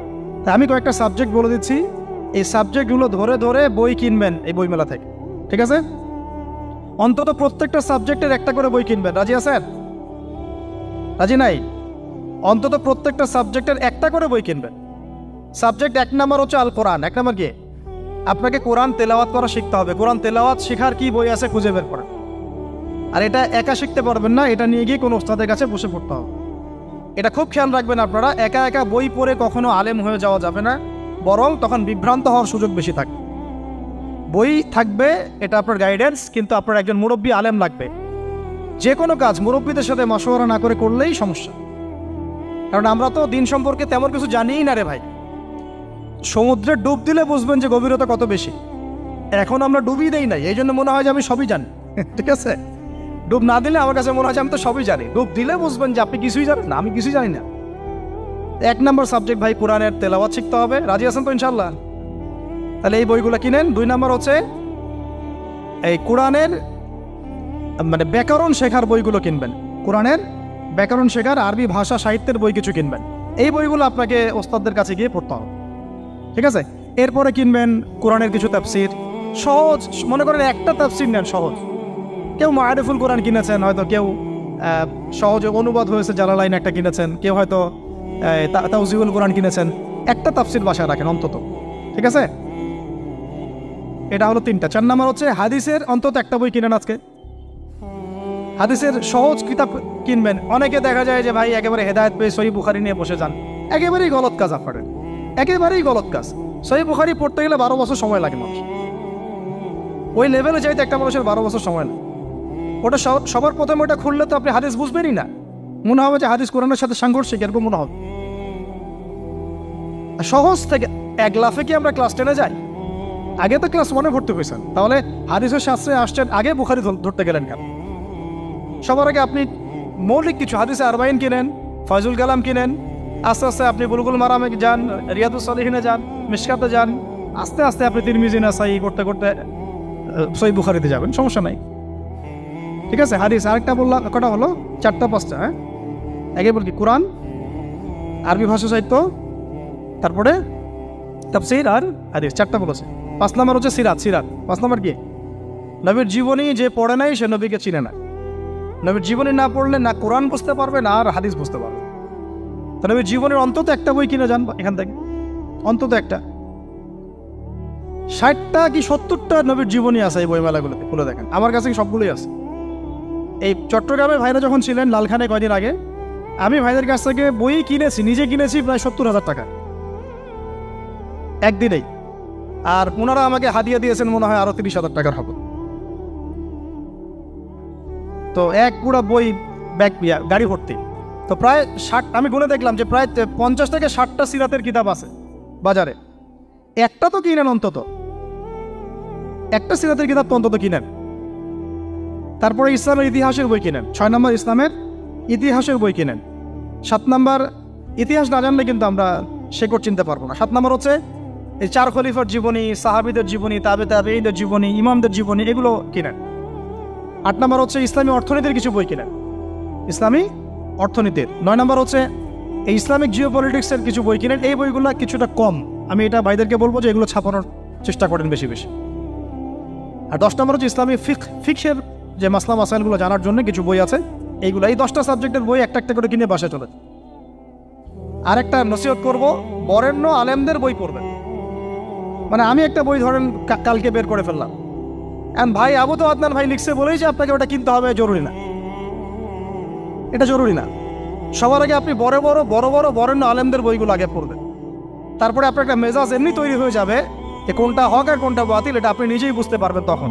তাই আমি কয়েকটা সাবজেক্ট বলে দিচ্ছি, এই সাবজেক্টগুলো ধরে ধরে বই কিনবেন এই বইমেলা থেকে। ঠিক আছে? অন্তত প্রত্যেকটা সাবজেক্টের একটা করে বই কিনবেন। রাজি আছেন? রাজি নাই? অন্তত প্রত্যেকটা সাবজেক্টের একটা করে বই কিনবেন। সাবজেক্ট 1 নাম্বার হচ্ছে আল কোরআন। 1 নাম্বার কি? আপনাকে কোরআন তেলাওয়াত করা শিখতে হবে। কোরআন তেলাওয়াত শেখার কি বই আছে খুঁজে বের করেন। আর এটা একা শিখতে পারবেন না, এটা নিয়ে গিয়ে কোনো ওস্তাদের কাছে বসে পড়তে হবে। এটা খুব খেয়াল রাখবেন আপনারা, একা একা বই পড়ে কখনো আলেম হয়ে যাওয়া যাবে না, বরং তখন বিভ্রান্ত হওয়ার সুযোগ বেশি থাকে। বই থাকবে, এটা আপনার গাইডেন্স, কিন্তু আপনার একজন মুরব্বী আলেম লাগবে। যে কোনো কাজ মুরব্বীদের সাথে মশওয়ারা না করে করলেই সমস্যা। কারণ আমরা তো দিন সম্পর্কে তেমন কিছু জানিই না রে ভাই। সমুদ্রে ডুব দিলে বুঝবেন যে গভীরতা কত বেশি। এখন আমরা ডুবই দেই নাই, এই জন্য মনে হয় যে আমি সবই জানি। ঠিক আছে? ডুব না দিলে আমার কাছে মনে হয় যে আমি তো সবই জানি। ডুব দিলে বুঝবেন যে আপনি কিছুই জানেন না, আমি কিছুই জানি না। 1 নাম্বার সাবজেক্ট ভাই কোরআনের তেলাওয়াত শিখতে হবে। রাজি আছেন তো ইনশাল্লাহ? তাহলে এই বইগুলো কিনেন। 2 নাম্বার হচ্ছে এই কোরআনের মানে ব্যাকরণ শেখার বইগুলো কিনবেন। কোরআনের ব্যাকরণ শেখার আরবি ভাষা সাহিত্যের বই কিছু কিনবেন। এই বইগুলো আপনাকে ওস্তাদদের কাছে গিয়ে পড়তে হবে। ঠিক আছে? এরপরে কিনবেন কোরআনের কিছু তাফসির, সহজ। মনে করেন একটা তাফসির নেন সহজ। কেউ মারিফুল কোরআন কিনেছেন, হয়তো কেউ সহজে অনুবাদ হয়েছে জালালাইন একটা কিনেছেন, কেউ হয়তো তাওজিহুল কোরআন কিনেছেন। একটা তাফসির বাসায় রাখেন অন্তত। ঠিক আছে? এটা হলো 3টা। 4 নাম্বার হচ্ছে হাদিসের অন্তত একটা বই কিনেন আজকে। হাদিসের সহজ কিতাব কিনবেন। অনেকে দেখা যায় যে ভাই একেবারে হেদায়েত পেয়ে সহিহ বুখারী নিয়ে বসে যান। একেবারেই গলত কাজ আপনাদের, একেবারেই গলত কাজ। সহিহ বুখারী পড়তে গেলে 12 বছর সময় লাগে মানুষ। ওই লেভেলে যাইতে একটা মানুষের 12 বছর সময় লাগে। ওটা সবার প্রথমে ওটা খুললে তো আপনি হাদিস বুঝবেনই না। মনে হবে যে হাদিস কোরআনের সাথে সাংঘর্ষিক, এরকম মনে হবে। সহজ থেকে 1 লাফে কি আমরা ক্লাস 10-এ যাই? আগে তো ক্লাস 1-এ ভর্তি হয়েছেন, তাহলে হাদিসের শাস্ত্রে আসছেন, আগে বুখারী ধরতে গেলেন কেন? সবার আগে আপনি মৌলিক কিছু হাদিসে আরবাইন কিনেন, ফয়জুল কালাম কিনেন। আস্তে আস্তে আপনি বুলুগুল মারামে যান, রিয়াদুস সালিহিনে যান, মিশকাতে যান। আস্তে আস্তে আপনি তিরমিজি নাসাই করতে করতে সহিহ বুখারীতে যাবেন, সমস্যা নাই। ঠিক আছে? হাদিস আরেকটা বললাম, কটা হলো? 4টা-5টা। হ্যাঁ, আগে বল কি? কোরআন, আরবি ভাষা সাহিত্য, তারপরে তাফসীর আর হাদিস। 4টা বলেছে। 5 নাম্বার হচ্ছে সিরাত। 5 নাম্বার কি? নবীর জীবনী যে পড়ে নাই সে নবীকে চিনে না। নবীর জীবনী না পড়লে না কোরআন বুঝতে পারবে না আর হাদিস বুঝতে পারবে। তো নবীর জীবনের অন্তত একটা বই কিনে যান এখান থেকে, অন্তত একটা। 60টা কি 70টা নবীর জীবনী আছে এই বইমেলাগুলোতে, খুলে দেখেন। আমার কাছে সবগুলোই আছে। এই চট্টগ্রামে ভাইরা যখন ছিলেন লালখানে কয়দিন আগে, আমি ভাইদের কাছ থেকে বই কিনেছি, নিজে কিনেছি প্রায় 70,000 টাকা একদিনেই। আর ওনারা আমাকে হাদিয়া দিয়েছেন মনে হয় আরো 30,000 টাকার হবে। তো এক পুরো বই ব্যাগ গাড়ি ভর্তি। তো প্রায় 60, আমি গুনে দেখলাম যে প্রায় 50 থেকে 60টা সিরাতের কিতাব আছে বাজারে। একটা তো কিনেন, অন্তত একটা সিরাতের কিতাব তো অন্তত কিনেন। তারপরে ইসলামের ইতিহাসের বই কিনেন। 6 নম্বর ইসলামের ইতিহাসের বই কিনেন। 7 নম্বর ইতিহাস না জানলে কিন্তু আমরা শেকড় চিনতে পারবো না। 7 নম্বর হচ্ছে এই 4 খলিফার জীবনী, সাহাবীদের জীবনী, তাবেঈদের জীবনী, ইমামদের জীবনী, এগুলো কিনেন। 8 নম্বর হচ্ছে ইসলামী অর্থনীতির কিছু বই কিনেন, ইসলামী অর্থনীতির। 9 নম্বর হচ্ছে এই ইসলামিক জিওপলিটিক্সের কিছু বই কিনেন। এই বইগুলো কিছুটা কম, আমি এটা ভাইদেরকে বলবো যে এগুলো ছাপানোর চেষ্টা করেন বেশি বেশি। আর 10 নম্বর হচ্ছে ইসলামী ফিকহের যে মাসলা মাসাইলগুলো জানার জন্য কিছু বই আছে, এইগুলো। এই 10টা সাবজেক্টের বই একটা একটা করে কিনে বাসায় চলে। আর একটা নসিহত করবো, বরেণ্য আলেমদের বই পড়বেন। মানে আমি একটা বই ধরেন কালকে বের করে ফেললাম, ভাই আবু তো আদনান ভাই লিখছে বলেই যে আপনাকে ওটা কিনতে হবে জরুরি না, এটা জরুরি না। সবার আগে আপনি বরেণ্য আলেমদের বইগুলো আগে পড়বেন, তারপরে আপনার একটা মেজাজ এমনি তৈরি হয়ে যাবে যে কোনটা হক আর কোনটা বাতিল এটা আপনি নিজেই বুঝতে পারবেন তখন।